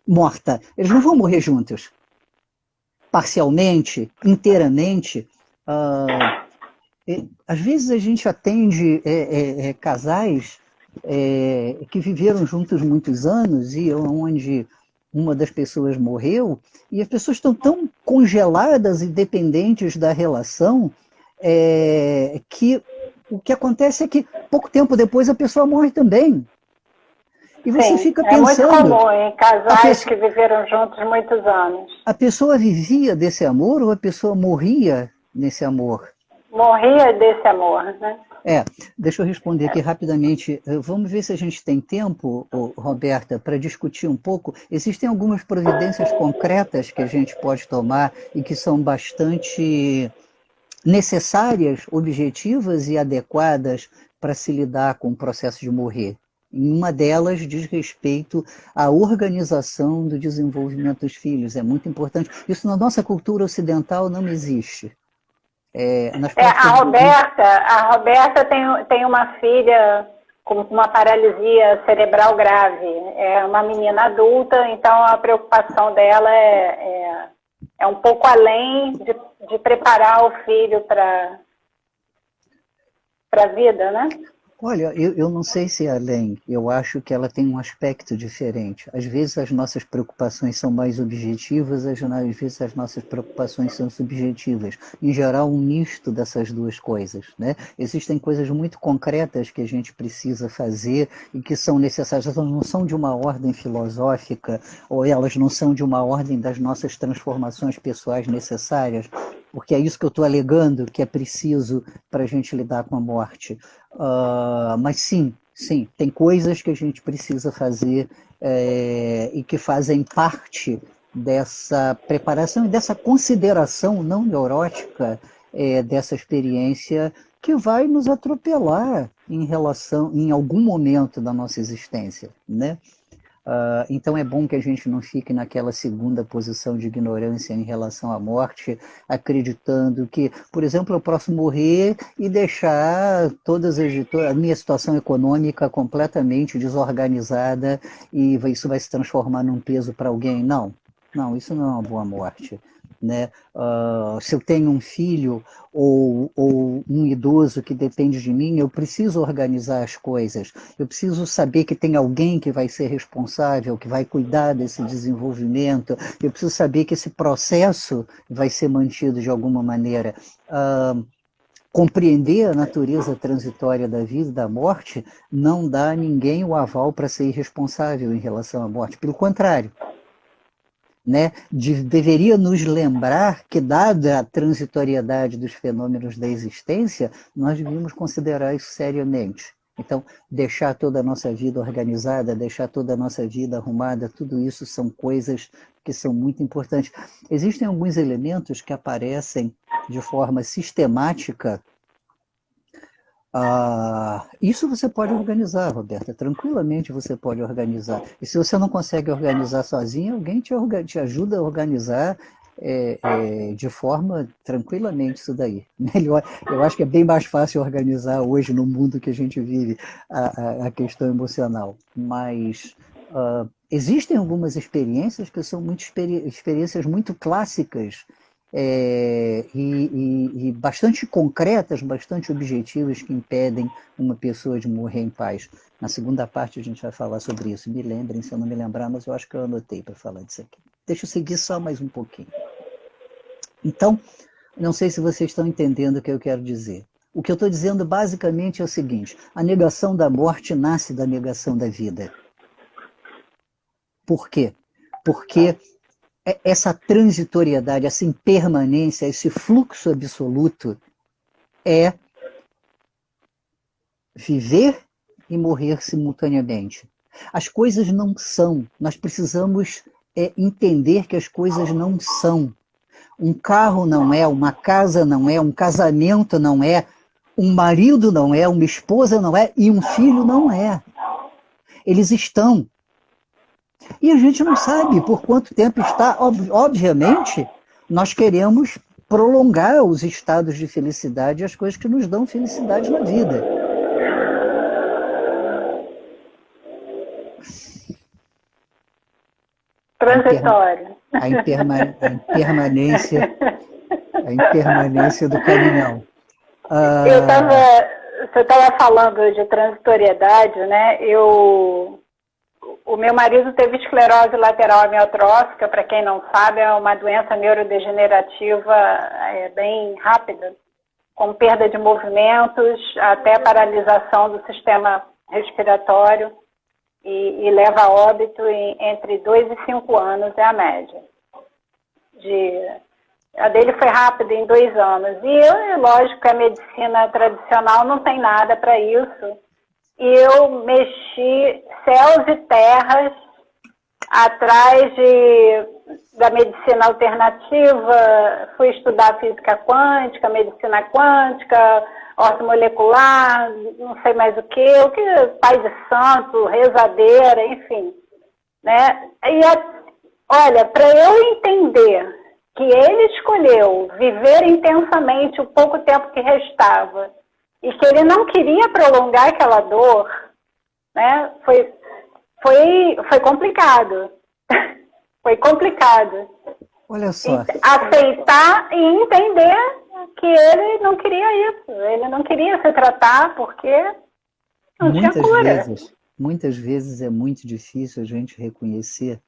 morta. Eles não vão morrer juntos. Parcialmente, inteiramente. Às vezes a gente atende casais que viveram juntos muitos anos e onde uma das pessoas morreu e as pessoas estão tão congeladas e dependentes da relação que o que acontece é que pouco tempo depois a pessoa morre também. E você fica pensando... É muito comum em casais que viveram juntos muitos anos. A pessoa vivia desse amor ou a pessoa morria nesse amor? Morria desse amor, né? Deixa eu responder aqui rapidamente. Vamos ver se a gente tem tempo, Roberta, para discutir um pouco. Existem algumas providências concretas que a gente pode tomar e que são bastante necessárias, objetivas e adequadas para se lidar com o processo de morrer. E uma delas diz respeito à organização do desenvolvimento dos filhos. É muito importante. Isso na nossa cultura ocidental não existe. A Roberta tem uma filha com uma paralisia cerebral grave. É uma menina adulta, então a preocupação dela é um pouco além de preparar o filho para a vida, né? Olha, eu não sei se é além, eu acho que ela tem um aspecto diferente. Às vezes as nossas preocupações são mais objetivas, às vezes as nossas preocupações são subjetivas. Em geral, um misto dessas duas coisas, né? Existem coisas muito concretas que a gente precisa fazer e que são necessárias. Elas não são de uma ordem filosófica ou elas não são de uma ordem das nossas transformações pessoais necessárias, porque é isso que eu estou alegando que é preciso para a gente lidar com a morte. Mas sim, tem coisas que a gente precisa fazer e que fazem parte dessa preparação e dessa consideração não neurótica dessa experiência que vai nos atropelar em algum momento da nossa existência, né? Então é bom que a gente não fique naquela segunda posição de ignorância em relação à morte, acreditando que, por exemplo, eu posso morrer e deixar a minha situação econômica completamente desorganizada e isso vai se transformar num peso para alguém. Não, isso não é uma boa morte. Né? Se eu tenho um filho ou um idoso que depende de mim, eu preciso organizar as coisas, eu preciso saber que tem alguém que vai ser responsável, que vai cuidar desse desenvolvimento, eu preciso saber que esse processo vai ser mantido de alguma maneira. Compreender a natureza transitória da vida e da morte não dá a ninguém o aval para ser irresponsável em relação à morte, pelo contrário. Né, deveria nos lembrar que, dada a transitoriedade dos fenômenos da existência, nós devíamos considerar isso seriamente. Então, deixar toda a nossa vida organizada, deixar toda a nossa vida arrumada, tudo isso são coisas que são muito importantes. Existem alguns elementos que aparecem de forma sistemática. Isso você pode organizar, Roberta, tranquilamente você pode organizar. E se você não consegue organizar sozinho, alguém te ajuda a organizar de forma tranquilamente isso daí. Melhor, eu acho que é bem mais fácil organizar hoje no mundo que a gente vive a questão emocional. Mas existem algumas experiências que são experiências muito clássicas e bastante concretas, bastante objetivas que impedem uma pessoa de morrer em paz. Na segunda parte a gente vai falar sobre isso. Me lembrem se eu não me lembrar, mas eu acho que eu anotei para falar disso aqui. Deixa eu seguir só mais um pouquinho. Então, não sei se vocês estão entendendo o que eu quero dizer. O que eu estou dizendo basicamente é o seguinte: a negação da morte nasce da negação da vida. Por quê? Porque essa transitoriedade, essa impermanência, esse fluxo absoluto é viver e morrer simultaneamente. As coisas não são. Nós precisamos entender que as coisas não são. Um carro não é, uma casa não é, um casamento não é, um marido não é, uma esposa não é e um filho não é. Eles estão. E a gente não sabe por quanto tempo está. Obviamente, nós queremos prolongar os estados de felicidade e as coisas que nos dão felicidade na vida. Transitório. A impermanência do caminhão. Você estava falando de transitoriedade, né? O meu marido teve esclerose lateral amiotrófica, para quem não sabe, é uma doença neurodegenerativa bem rápida, com perda de movimentos, até paralisação do sistema respiratório, e leva a óbito entre 2 e 5 anos, é a média. A dele foi rápida, em 2 anos. E lógico que a medicina tradicional não tem nada para isso. E eu mexi céus e terras atrás da medicina alternativa, fui estudar física quântica, medicina quântica, ortomolecular, não sei mais o que pai de santo, rezadeira, enfim. Né? Olha, para eu entender que ele escolheu viver intensamente o pouco tempo que restava e que ele não queria prolongar aquela dor, né? Foi complicado. Foi complicado. Olha só. Aceitar e entender que ele não queria isso. Ele não queria se tratar porque não tinha cura. Muitas vezes é muito difícil a gente reconhecer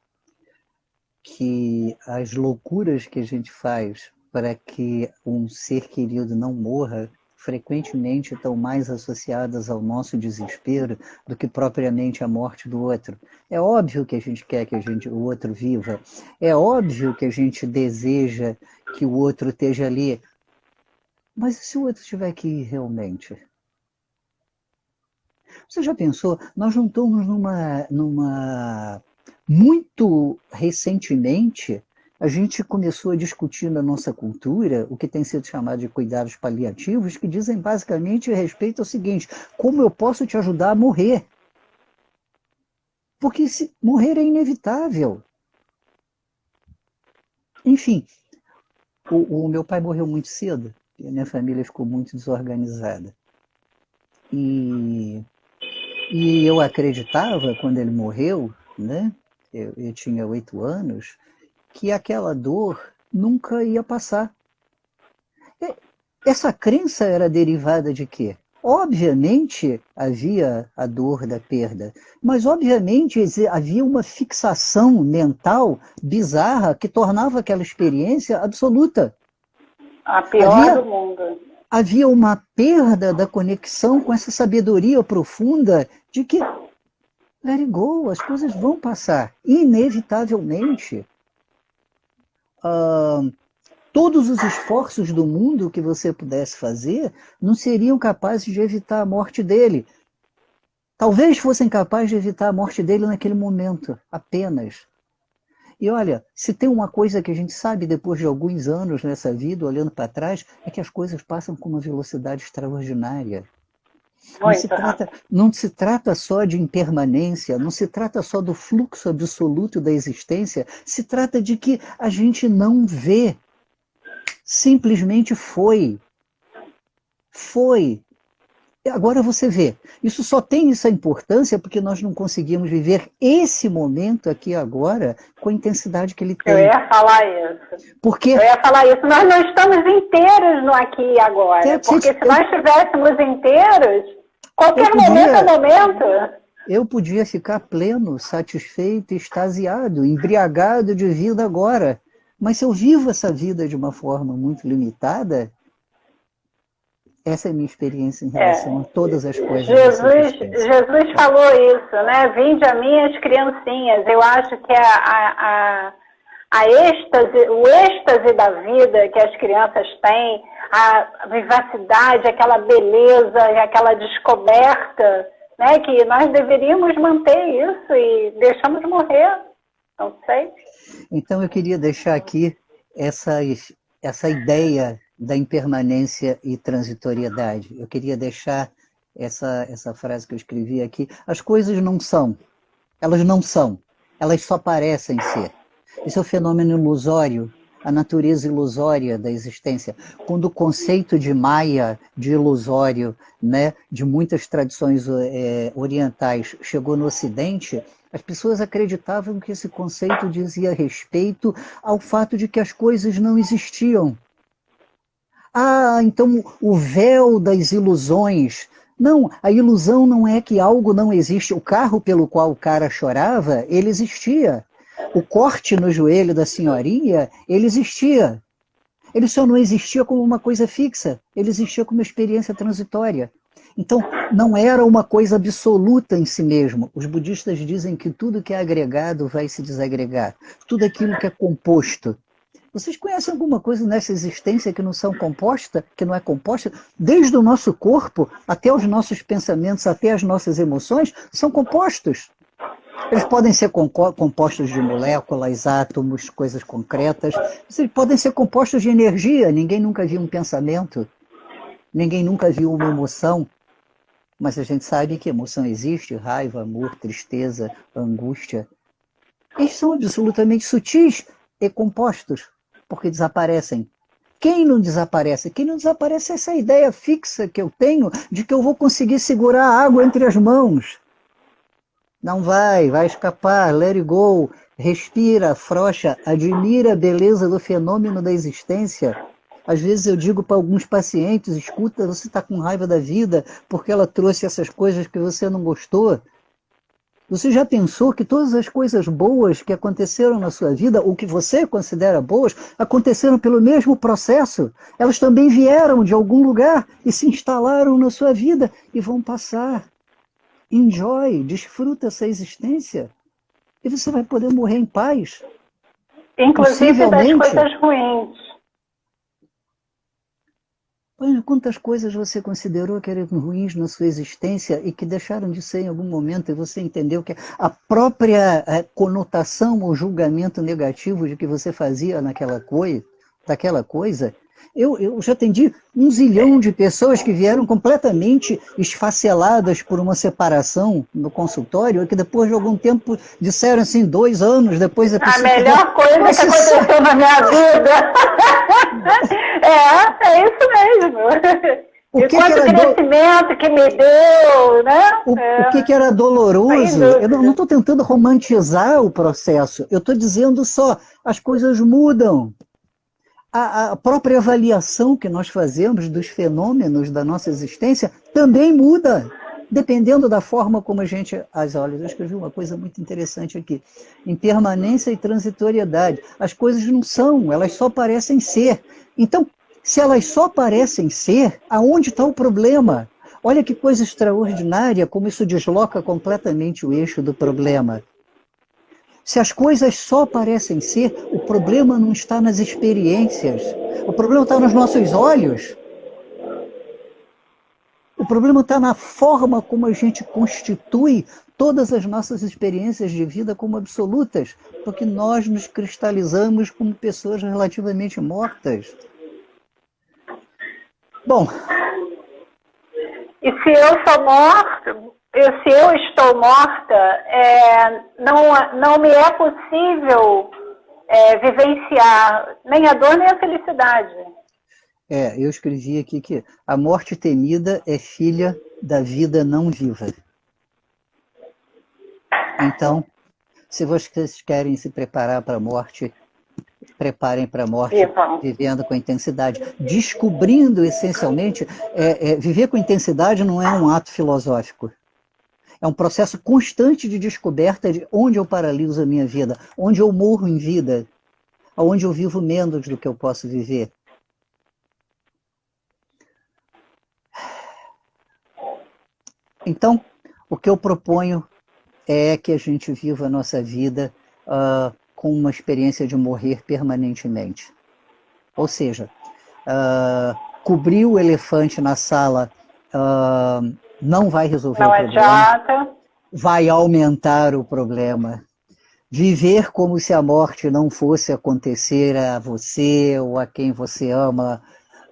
que as loucuras que a gente faz para que um ser querido não morra frequentemente estão mais associadas ao nosso desespero do que propriamente a morte do outro. É óbvio que a gente quer que o outro viva, é óbvio que a gente deseja que o outro esteja ali, mas e se o outro estiver aqui realmente? Você já pensou? Nós não estamos muito recentemente, a gente começou a discutir na nossa cultura o que tem sido chamado de cuidados paliativos, que dizem basicamente a respeito ao seguinte: como eu posso te ajudar a morrer? Porque morrer é inevitável. Enfim, o meu pai morreu muito cedo, e a minha família ficou muito desorganizada. E eu acreditava, quando ele morreu, né? Eu tinha 8 anos, que aquela dor nunca ia passar. Essa crença era derivada de quê? Obviamente havia a dor da perda, mas obviamente havia uma fixação mental bizarra que tornava aquela experiência absoluta. A pior do mundo. Havia uma perda da conexão com essa sabedoria profunda de que let it go, as coisas vão passar, inevitavelmente. Todos os esforços do mundo que você pudesse fazer não seriam capazes de evitar a morte dele. Talvez fossem capazes de evitar a morte dele naquele momento, apenas. E olha, se tem uma coisa que a gente sabe depois de alguns anos nessa vida, olhando para trás, é que as coisas passam com uma velocidade extraordinária. Não se trata só de impermanência, não se trata só do fluxo absoluto da existência, se trata de que a gente não vê. Simplesmente foi. Foi. E agora você vê. Isso só tem essa importância porque nós não conseguimos viver esse momento aqui agora com a intensidade que ele tem. Eu ia falar isso. Porque... Eu ia falar isso. Nós não estamos inteiros no aqui e agora. Porque se nós estivéssemos inteiros, qualquer momento é momento. Eu podia ficar pleno, satisfeito, extasiado, embriagado de vida agora. Mas se eu vivo essa vida de uma forma muito limitada, essa é a minha experiência em relação a todas as coisas. Jesus falou isso, né? Vinde a mim as criancinhas. Eu acho que o êxtase da vida que as crianças têm, a vivacidade, aquela beleza, aquela descoberta, né, que nós deveríamos manter isso e deixamos morrer, não sei. Então eu queria deixar aqui essa ideia da impermanência e transitoriedade. Eu queria deixar essa frase que eu escrevi aqui. As coisas não são, elas só parecem ser. Esse é o fenômeno ilusório, a natureza ilusória da existência. Quando o conceito de Maya, de ilusório, né, de muitas tradições orientais, chegou no Ocidente, as pessoas acreditavam que esse conceito dizia respeito ao fato de que as coisas não existiam. Ah, então o véu das ilusões. Não, a ilusão não é que algo não existe. O carro pelo qual o cara chorava, ele existia. O corte no joelho da senhorinha, ele existia. Ele só não existia como uma coisa fixa, ele existia como uma experiência transitória. Então, não era uma coisa absoluta em si mesmo. Os budistas dizem que tudo que é agregado vai se desagregar. Tudo aquilo que é composto. Vocês conhecem alguma coisa nessa existência que não são composta, que não é composta? Desde o nosso corpo até os nossos pensamentos, até as nossas emoções, são compostos. Eles podem ser compostos de moléculas, átomos, coisas concretas. Eles podem ser compostos de energia. Ninguém nunca viu um pensamento. Ninguém nunca viu uma emoção. Mas a gente sabe que emoção existe. Raiva, amor, tristeza, angústia. Eles são absolutamente sutis e compostos, porque desaparecem. Quem não desaparece? Quem não desaparece é essa ideia fixa que eu tenho de que eu vou conseguir segurar a água entre as mãos. Não vai escapar, let it go, respira, afrouxa, admira a beleza do fenômeno da existência. Às vezes eu digo para alguns pacientes, escuta, você está com raiva da vida porque ela trouxe essas coisas que você não gostou. Você já pensou que todas as coisas boas que aconteceram na sua vida, ou que você considera boas, aconteceram pelo mesmo processo? Elas também vieram de algum lugar e se instalaram na sua vida e vão passar. Enjoy, desfruta essa existência e você vai poder morrer em paz. Inclusive das coisas ruins. Quantas coisas você considerou que eram ruins na sua existência e que deixaram de ser em algum momento e você entendeu que a própria conotação ou julgamento negativo de que você fazia daquela coisa. Eu já atendi 1 zilhão de pessoas que vieram completamente esfaceladas por uma separação no consultório e que depois de algum tempo disseram assim, 2 anos depois... A melhor coisa que aconteceu na minha vida. É isso mesmo. E quanto crescimento que me deu, né? O que era doloroso, eu não estou tentando romantizar o processo, eu estou dizendo só, as coisas mudam. A própria avaliação que nós fazemos dos fenômenos da nossa existência também muda, dependendo da forma como a gente as olha. Eu escrevi uma coisa muito interessante aqui. Impermanência e transitoriedade. As coisas não são, elas só parecem ser. Então, se elas só parecem ser, aonde está o problema? Olha que coisa extraordinária, como isso desloca completamente o eixo do problema. Se as coisas só parecem ser, o problema não está nas experiências. O problema está nos nossos olhos. O problema está na forma como a gente constitui todas as nossas experiências de vida como absolutas, porque nós nos cristalizamos como pessoas relativamente mortas. Bom. E se eu sou morto... Se eu estou morta, não me é possível vivenciar nem a dor nem a felicidade. Eu escrevi aqui que a morte temida é filha da vida não viva. Então, se vocês querem se preparar para a morte, preparem para a morte, vivendo com intensidade. Descobrindo, essencialmente, viver com intensidade não é um ato filosófico. É um processo constante de descoberta de onde eu paraliso a minha vida, onde eu morro em vida, onde eu vivo menos do que eu posso viver. Então, o que eu proponho é que a gente viva a nossa vida com uma experiência de morrer permanentemente. Ou seja, cobrir o elefante na sala não vai resolver Não o problema, adianta. vai aumentar o problema. Viver como se a morte não fosse acontecer a você ou a quem você ama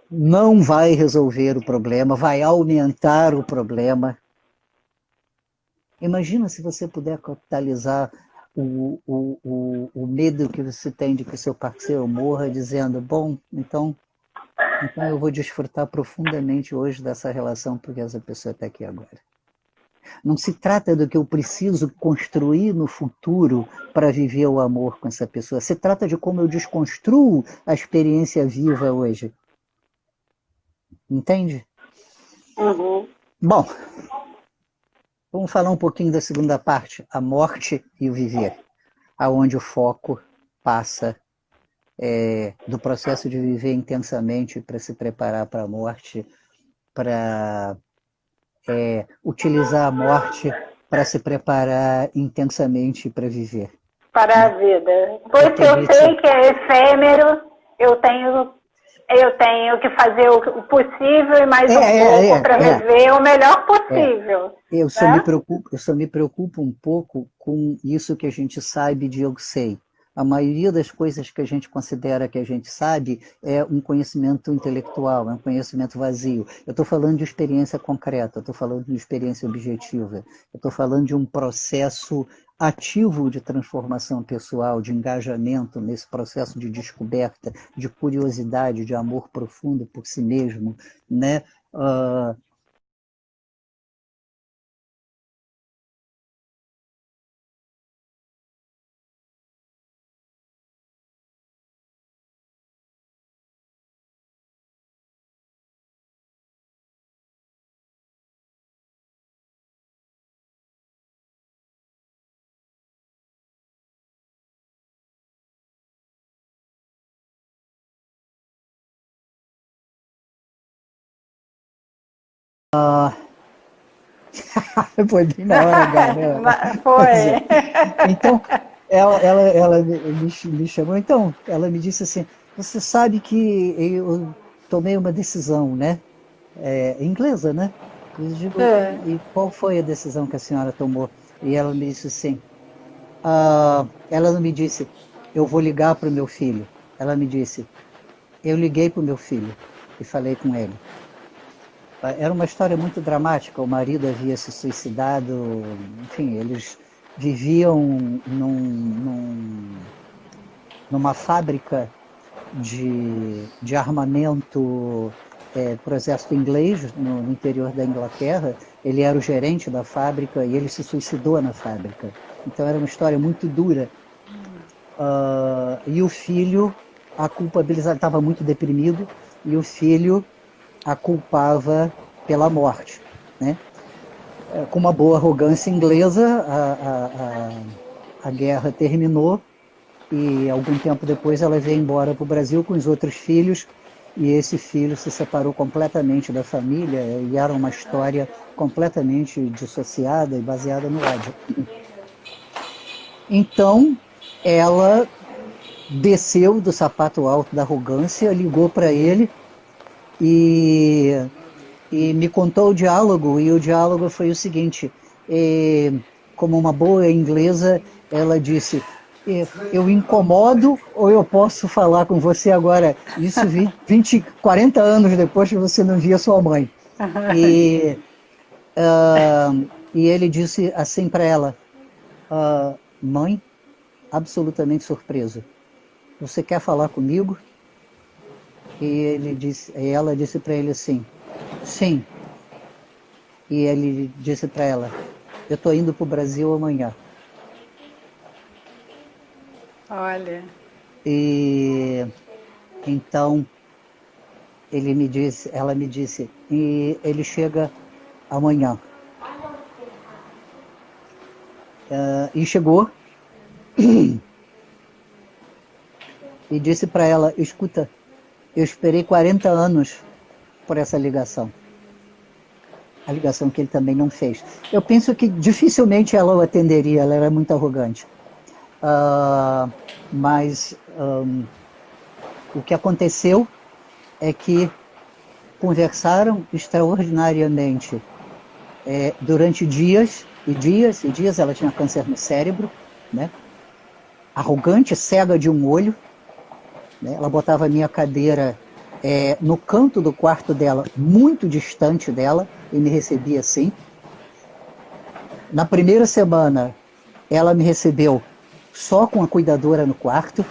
não vai resolver o problema, vai aumentar o problema. Imagina se você puder capitalizar o medo que você tem de que seu parceiro morra, dizendo, bom, então eu vou desfrutar profundamente hoje dessa relação porque essa pessoa está aqui agora. Não se trata do que eu preciso construir no futuro para viver o amor com essa pessoa. Se trata de como eu desconstruo a experiência viva hoje. Entende? Uhum. Bom, vamos falar um pouquinho da segunda parte, a morte e o viver, aonde o foco passa do processo de viver intensamente para se preparar para a morte, para utilizar a morte para se preparar intensamente para viver. Para a Né? vida. Pois eu sei que é efêmero, eu tenho que fazer o possível e mais um pouco para viver o melhor possível. Eu só me preocupo um pouco com isso que a gente sabe de eu sei. A maioria das coisas que a gente considera que a gente sabe é um conhecimento intelectual, é um conhecimento vazio. Eu estou falando de experiência concreta, eu estou falando de experiência objetiva, eu estou falando de um processo ativo de transformação pessoal, de engajamento nesse processo de descoberta, de curiosidade, de amor profundo por si mesmo, né? Foi bem na hora, H. Foi. Então, ela me chamou, então, ela me disse assim, você sabe que eu tomei uma decisão, né? Inglesa, né? Eu digo, e qual foi a decisão que a senhora tomou? E ela me disse assim, ela não me disse, eu vou ligar para o meu filho. Ela me disse, eu liguei para o meu filho e falei com ele. Era uma história muito dramática. O marido havia se suicidado, enfim, eles viviam numa fábrica de armamento para o exército inglês, no interior da Inglaterra. Ele era o gerente da fábrica e ele se suicidou na fábrica. Então era uma história muito dura. E o filho, a culpabilidade, estava muito deprimido, e o filho a culpava pela morte, né? Com uma boa arrogância inglesa, a guerra terminou e algum tempo depois ela veio embora para o Brasil com os outros filhos e esse filho se separou completamente da família e era uma história completamente dissociada e baseada no ódio. Então, ela desceu do sapato alto da arrogância, ligou para ele e me contou o diálogo, e o diálogo foi o seguinte, como uma boa inglesa, ela disse, eu incomodo ou eu posso falar com você agora? Isso 40 anos depois que você não via sua mãe. E ele disse assim para ela, mãe, absolutamente surpreso, você quer falar comigo? E ela disse para ele assim, sim. E ele disse para ela, eu estou indo para o Brasil amanhã. Olha. E então ela me disse, e ele chega amanhã. E chegou e disse para ela, escuta, eu esperei 40 anos por essa ligação. A ligação que ele também não fez. Eu penso que dificilmente ela o atenderia, ela era muito arrogante. Mas o que aconteceu é que conversaram extraordinariamente durante dias e dias e dias. Ela tinha câncer no cérebro, né? Arrogante, cega de um olho, né? Ela botava a minha cadeira no canto do quarto dela, muito distante dela, e me recebia assim. Na primeira semana, ela me recebeu só com a cuidadora no quarto.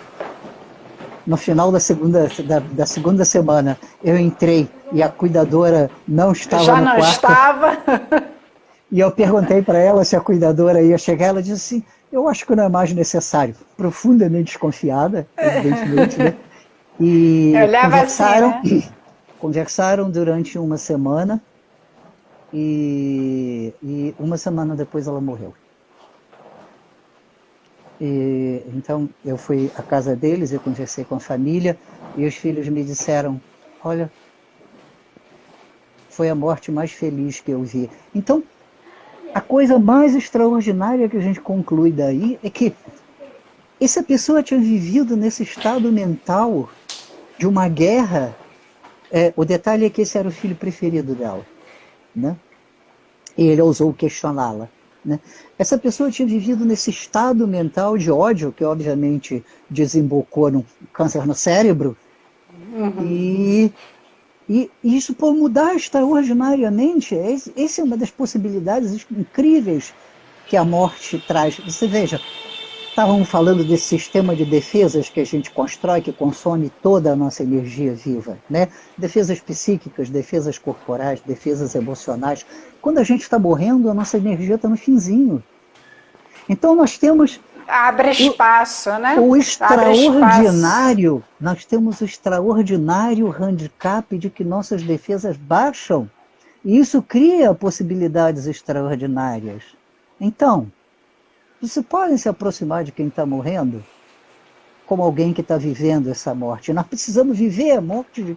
No final da segunda semana, eu entrei e a cuidadora não estava Já no não quarto. estava? E eu perguntei para ela se a cuidadora ia chegar. Ela disse assim: eu acho que não é mais necessário. Profundamente desconfiada, evidentemente, né? Eu E olhava assim, né? conversaram durante uma semana e uma semana depois ela morreu. Então eu fui à casa deles, eu conversei com a família e os filhos me disseram: olha, foi a morte mais feliz que eu vi. Então, a coisa mais extraordinária que a gente conclui daí é que essa pessoa tinha vivido nesse estado mental de uma guerra. O detalhe é que esse era o filho preferido dela, né? E ele ousou questioná-la, né? Essa pessoa tinha vivido nesse estado mental de ódio, que obviamente desembocou num câncer no cérebro, e isso pode mudar extraordinariamente. Essa é uma das possibilidades incríveis que a morte traz. Você veja, estávamos falando desse sistema de defesas que a gente constrói, que consome toda a nossa energia viva, né? Defesas psíquicas, defesas corporais, defesas emocionais. Quando a gente está morrendo, a nossa energia está no finzinho. Então nós temos Abre espaço, né? o Abre espaço. extraordinário, nós temos o extraordinário handicap de que nossas defesas baixam. E isso cria possibilidades extraordinárias. Então, você pode se aproximar de quem está morrendo como alguém que está vivendo essa morte. Nós precisamos viver a morte de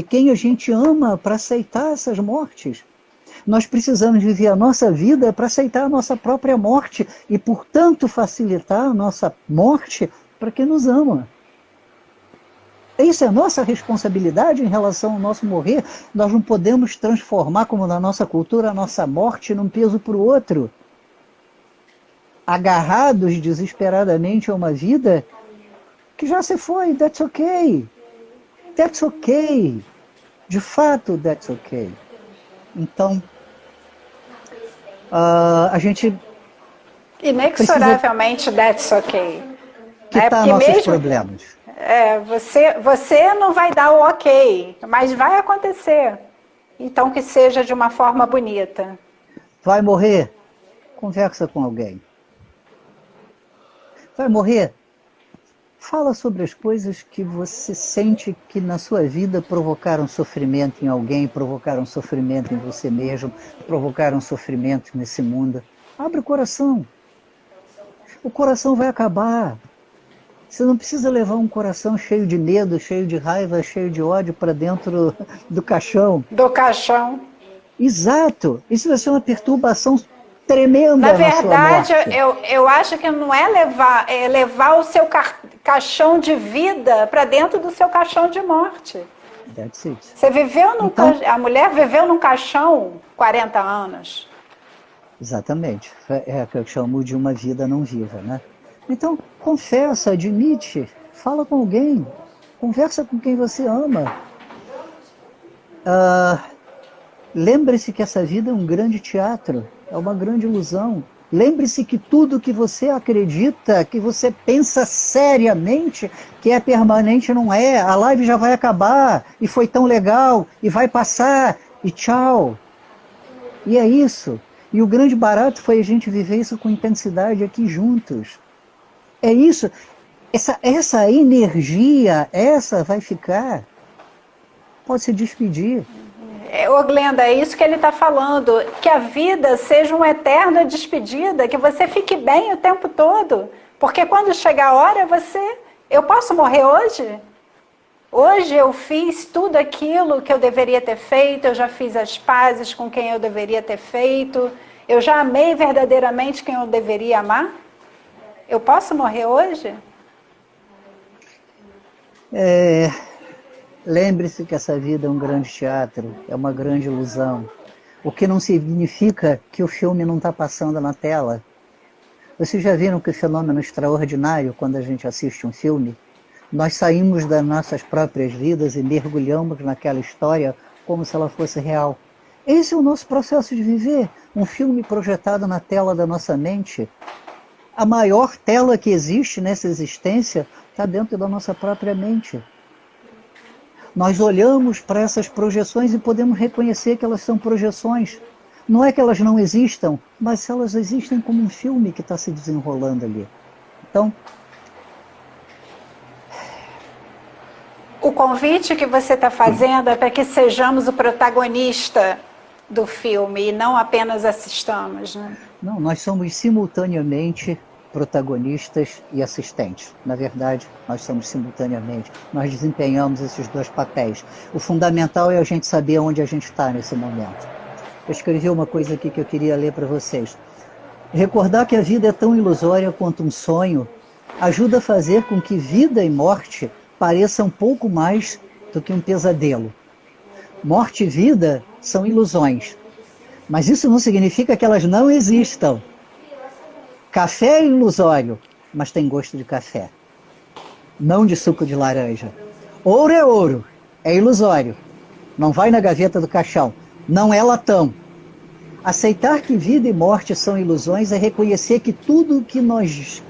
quem a gente ama para aceitar essas mortes. Nós precisamos viver a nossa vida para aceitar a nossa própria morte e, portanto, facilitar a nossa morte para quem nos ama. Isso é a nossa responsabilidade em relação ao nosso morrer. Nós não podemos transformar, como na nossa cultura, a nossa morte num peso para o outro. Agarrados desesperadamente a uma vida que já se foi. That's okay. That's okay. De fato, that's okay. Então, a gente Inexoravelmente, that's okay. quitar Porque nossos mesmo problemas. você não vai dar o ok, mas vai acontecer. Então que seja de uma forma bonita. Vai morrer? Conversa com alguém. Vai morrer? Fala sobre as coisas que você sente que na sua vida provocaram sofrimento em alguém, provocaram sofrimento em você mesmo, provocaram sofrimento nesse mundo. Abre o coração. O coração vai acabar. Você não precisa levar um coração cheio de medo, cheio de raiva, cheio de ódio para dentro do caixão. Do caixão. Exato. Isso vai ser uma perturbação tremenda Na na sua verdade, morte. eu acho que não é levar o seu caixão de vida para dentro do seu caixão de morte. That's it. A mulher viveu num caixão 40 anos. Exatamente. É o que eu chamo de uma vida não viva, né? Então, confessa, admite, fala com alguém, conversa com quem você ama. Lembre-se que essa vida é um grande teatro, é uma grande ilusão. Lembre-se que tudo que você acredita, que você pensa seriamente que é permanente, não é. A live já vai acabar, e foi tão legal, e vai passar, e tchau. E é isso. E o grande barato foi a gente viver isso com intensidade aqui juntos. É isso. Essa energia, essa vai ficar. Pode se despedir. Ô Glenda, é isso que ele está falando, que a vida seja uma eterna despedida, que você fique bem o tempo todo, porque quando chegar a hora, eu posso morrer hoje? Hoje eu fiz tudo aquilo que eu deveria ter feito, eu já fiz as pazes com quem eu deveria ter feito, eu já amei verdadeiramente quem eu deveria amar? Eu posso morrer hoje? Lembre-se que essa vida é um grande teatro, é uma grande ilusão. o que não significa que o filme não está passando na tela. Vocês já viram que fenômeno extraordinário quando a gente assiste um filme? Nós saímos das nossas próprias vidas e mergulhamos naquela história como se ela fosse real. Esse é o nosso processo de viver, um filme projetado na tela da nossa mente. A maior tela que existe nessa existência está dentro da nossa própria mente. Nós olhamos para essas projeções e podemos reconhecer que elas são projeções. Não é que elas não existam, mas elas existem como um filme que está se desenrolando ali. Então, o convite que você está fazendo é para que sejamos o protagonista do filme e não apenas assistamos, né? Não, nós somos simultaneamente protagonistas e assistentes. Na verdade, nós somos simultaneamente. Nós desempenhamos esses dois papéis. O fundamental é a gente saber onde a gente está nesse momento. Eu escrevi uma coisa aqui que eu queria ler para vocês. Recordar que a vida é tão ilusória quanto um sonho ajuda a fazer com que vida e morte pareçam um pouco mais do que um pesadelo. Morte e vida são ilusões, mas isso não significa que elas não existam. Café é ilusório, mas tem gosto de café, não de suco de laranja. Ouro é ouro, é ilusório, não vai na gaveta do caixão, não é latão. Aceitar que vida e morte são ilusões é reconhecer que tudo o que nós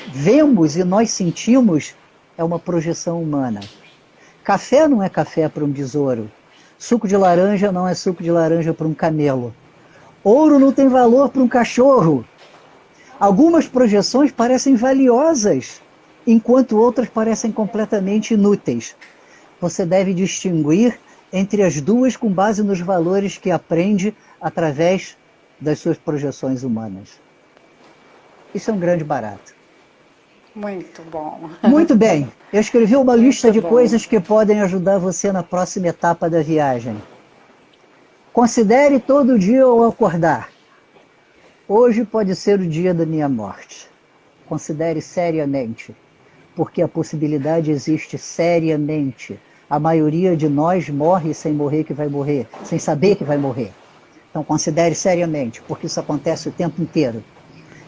vemos e nós sentimos é uma projeção humana. Café não é café para um besouro. Suco de laranja não é suco de laranja para um camelo. Ouro não tem valor para um cachorro. Algumas projeções parecem valiosas, enquanto outras parecem completamente inúteis. Você deve distinguir entre as duas com base nos valores que aprende através das suas projeções humanas. Isso é um grande barato. Muito bom. Muito bem. Eu escrevi uma lista de coisas que podem ajudar você na próxima etapa da viagem. Considere todo dia ao acordar. Hoje pode ser o dia da minha morte. Considere seriamente, porque a possibilidade existe seriamente. A maioria de nós morre sem morrer que vai morrer, sem saber que vai morrer. Então considere seriamente, porque isso acontece o tempo inteiro.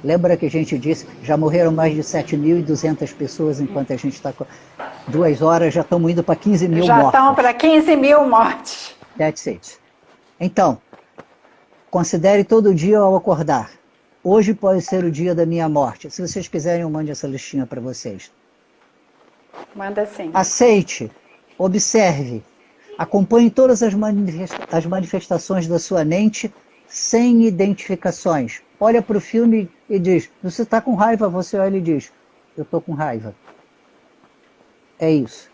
Lembra que a gente disse, já morreram mais de 7.200 pessoas enquanto a gente está com 2 horas, já estamos indo para 15 mil já mortes. Já estão para 15 mil mortes. That's it. Então, considere todo dia ao acordar. Hoje pode ser o dia da minha morte. Se vocês quiserem, eu mando essa listinha para vocês. Manda sim. Aceite, observe, acompanhe todas as manifestações da sua mente sem identificações. Olha para o filme e diz, você está com raiva? Você olha e diz, eu estou com raiva. É isso.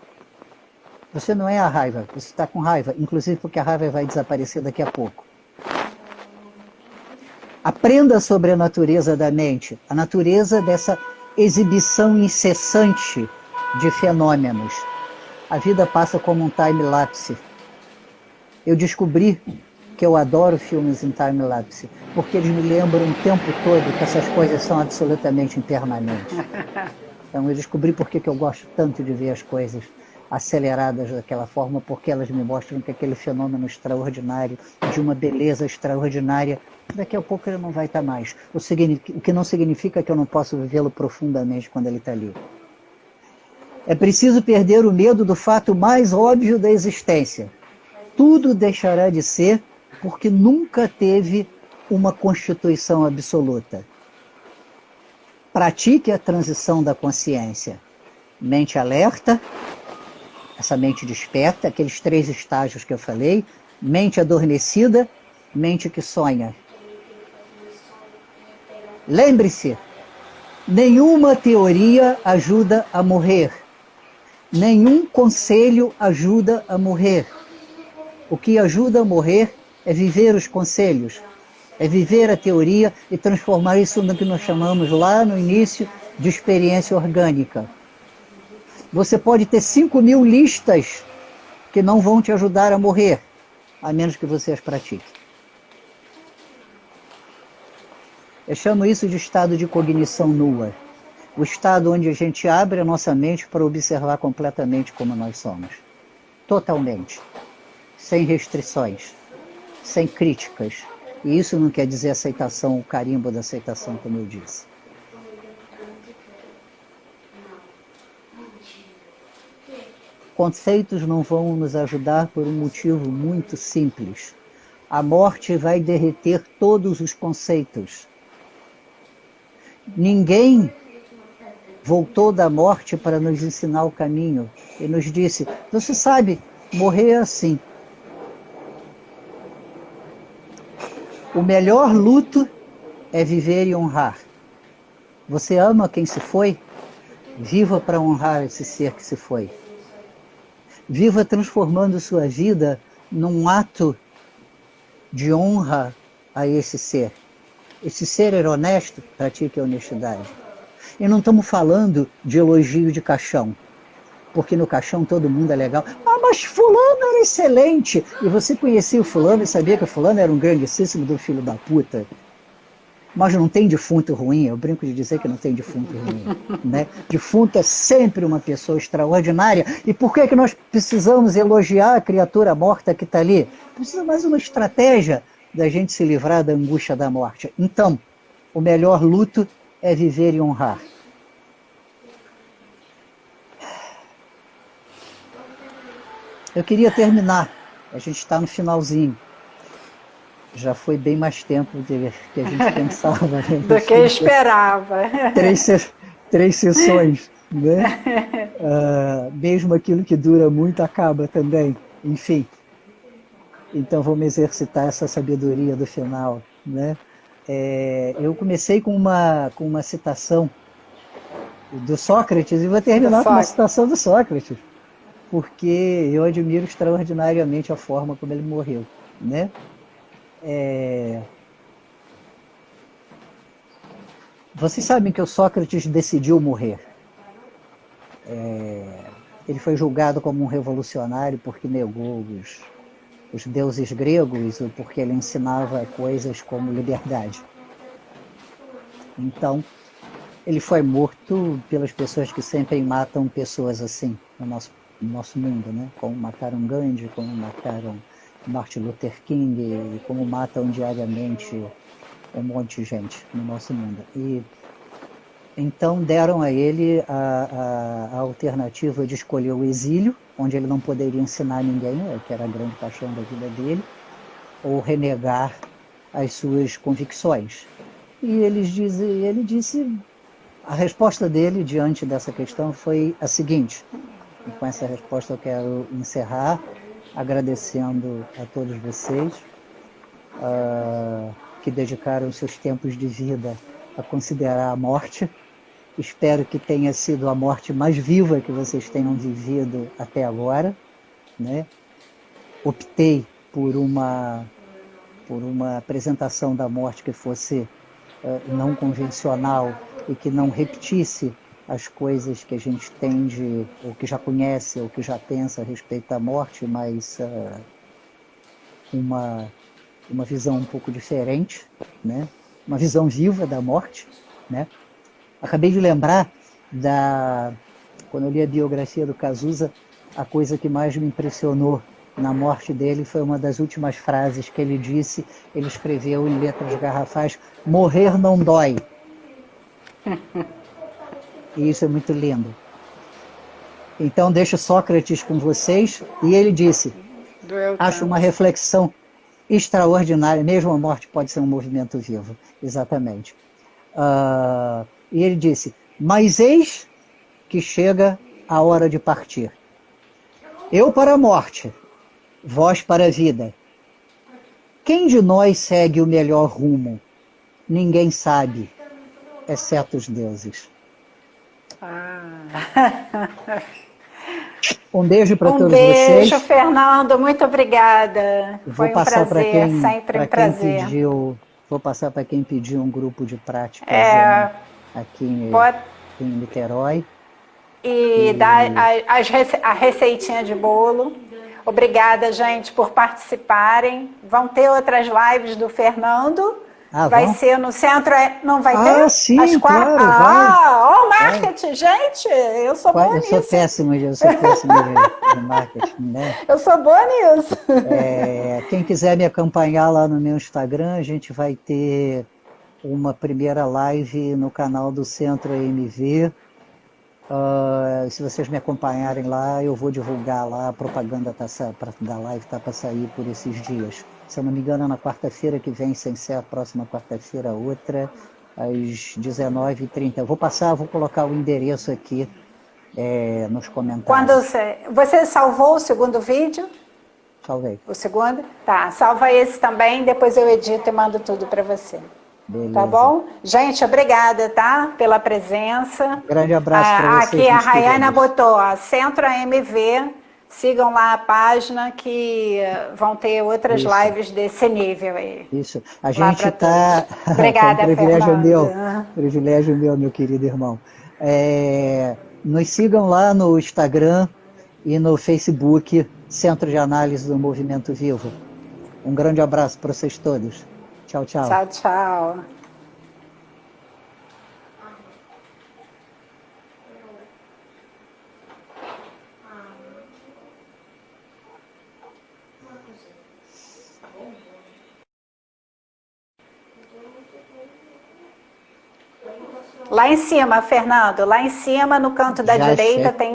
Você não é a raiva, você está com raiva, inclusive porque a raiva vai desaparecer daqui a pouco. Aprenda sobre a natureza da mente, a natureza dessa exibição incessante de fenômenos. A vida passa como um time-lapse. Eu descobri que eu adoro filmes em time-lapse, porque eles me lembram o tempo todo que essas coisas são absolutamente impermanentes. Então eu descobri por que eu gosto tanto de ver as coisas aceleradas daquela forma, porque elas me mostram que aquele fenômeno extraordinário, de uma beleza extraordinária, daqui a pouco ele não vai estar mais. O que não significa que eu não posso vivê-lo profundamente quando ele está ali. É preciso perder o medo do fato mais óbvio da existência. Tudo deixará de ser porque nunca teve uma constituição absoluta. Pratique a transição da consciência. Mente alerta, essa mente desperta, aqueles 3 estágios que eu falei, mente adormecida, mente que sonha. Lembre-se, nenhuma teoria ajuda a morrer, nenhum conselho ajuda a morrer. O que ajuda a morrer é viver os conselhos, é viver a teoria e transformar isso no que nós chamamos lá no início de experiência orgânica. Você pode ter 5.000 listas que não vão te ajudar a morrer, a menos que você as pratique. Eu chamo isso de estado de cognição nua. O estado onde a gente abre a nossa mente para observar completamente como nós somos. Totalmente. Sem restrições. sem críticas. E isso não quer dizer aceitação, o carimbo da aceitação, como eu disse. Conceitos não vão nos ajudar por um motivo muito simples. A morte vai derreter todos os conceitos. Ninguém voltou da morte para nos ensinar o caminho e nos disse: você sabe, morrer é assim. O melhor luto é viver e honrar. Você ama quem se foi? Viva para honrar esse ser que se foi. Viva transformando sua vida num ato de honra a esse ser. Esse ser era honesto, pratique a honestidade. E não estamos falando de elogio de caixão, porque no caixão todo mundo é legal. Ah, mas fulano era excelente. E você conhecia o fulano e sabia que o fulano era um grandíssimo do filho da puta. Mas não tem defunto ruim, eu brinco de dizer que não tem defunto ruim. Né? Defunto é sempre uma pessoa extraordinária. E por que nós precisamos elogiar a criatura morta que está ali? Precisa mais uma estratégia da gente se livrar da angústia da morte. Então, o melhor luto é viver e honrar. Eu queria terminar, a gente está no finalzinho. Já foi bem mais tempo do que a gente pensava. Né? Do que esperava. Três sessões. Né? Mesmo aquilo que dura muito acaba também. Enfim. Então vamos exercitar essa sabedoria do final. Né? Eu comecei com uma citação do Sócrates e vou terminar com uma citação do Sócrates. Porque eu admiro extraordinariamente a forma como ele morreu. Né? Vocês sabem que o Sócrates decidiu morrer. Ele foi julgado como um revolucionário porque negou os deuses gregos ou porque ele ensinava coisas como liberdade. Então, ele foi morto pelas pessoas que sempre matam pessoas assim no nosso mundo, né? Como mataram Gandhi, como mataram Martin Luther King, como matam diariamente um monte de gente no nosso mundo. E então deram a ele a alternativa de escolher o exílio, onde ele não poderia ensinar ninguém, que era a grande paixão da vida dele, ou renegar as suas convicções. E ele disse, a resposta dele diante dessa questão foi a seguinte, e com essa resposta eu quero encerrar, agradecendo a todos vocês que dedicaram seus tempos de vida a considerar a morte. Espero que tenha sido a morte mais viva que vocês tenham vivido até agora. Né? Optei por uma apresentação da morte que fosse não convencional e que não repetisse as coisas que a gente tende, ou que já conhece, ou que já pensa a respeito da morte, mas uma visão um pouco diferente, né? Uma visão viva da morte. Né? Acabei de lembrar, quando eu li a biografia do Cazuza, a coisa que mais me impressionou na morte dele foi uma das últimas frases que ele disse, ele escreveu em letras garrafais: morrer não dói. E isso é muito lindo. Então deixo Sócrates com vocês, e ele disse, acho uma reflexão extraordinária, mesmo a morte pode ser um movimento vivo, exatamente. E ele disse, mas eis que chega a hora de partir. Eu para a morte, vós para a vida. Quem de nós segue o melhor rumo? Ninguém sabe, exceto os deuses. Um beijo para todos vocês. Um beijo, Fernando. Muito obrigada. Foi um prazer, sempre um prazer. Vou passar para quem pediu um grupo de práticas aqui em Niterói. E dar a receitinha de bolo. Obrigada, gente, por participarem. Vão ter outras lives do Fernando. Ah, vai vão? ser no centro, não vai ter? Ah, sim, Às claro, ó, o marketing, gente, eu sou boa eu sou nisso. péssimo, eu sou péssimo de marketing, né? Eu sou boa nisso. Quem quiser me acompanhar lá no meu Instagram, a gente vai ter uma primeira live no canal do Centro AMV. Se vocês me acompanharem lá, eu vou divulgar lá, a propaganda da live tá para sair por esses dias. Se eu não me engano, é na quarta-feira que vem, sem ser a próxima quarta-feira, outra, às 19h30. Eu vou colocar o endereço aqui nos Quando comentários. você salvou o segundo vídeo? Salvei. O segundo? Tá, salva esse também, depois eu edito e mando tudo para você. Tá Beleza. bom? Gente, obrigada, tá? Pela presença. Grande abraço para vocês, Aqui a meus Rayana queridos. botou, ó, Centro AMV. Sigam lá a página que vão ter outras Isso. lives desse nível aí. Isso. A Lá gente para está. todos. Foi um Obrigada, Fernanda. privilégio meu querido irmão. Nos sigam lá no Instagram e no Facebook, Centro de Análise do Movimento Vivo. Um grande abraço para vocês todos. Tchau, tchau. Tchau, tchau. Lá em cima, Fernando, lá em cima, no canto da Já direita, achei. tem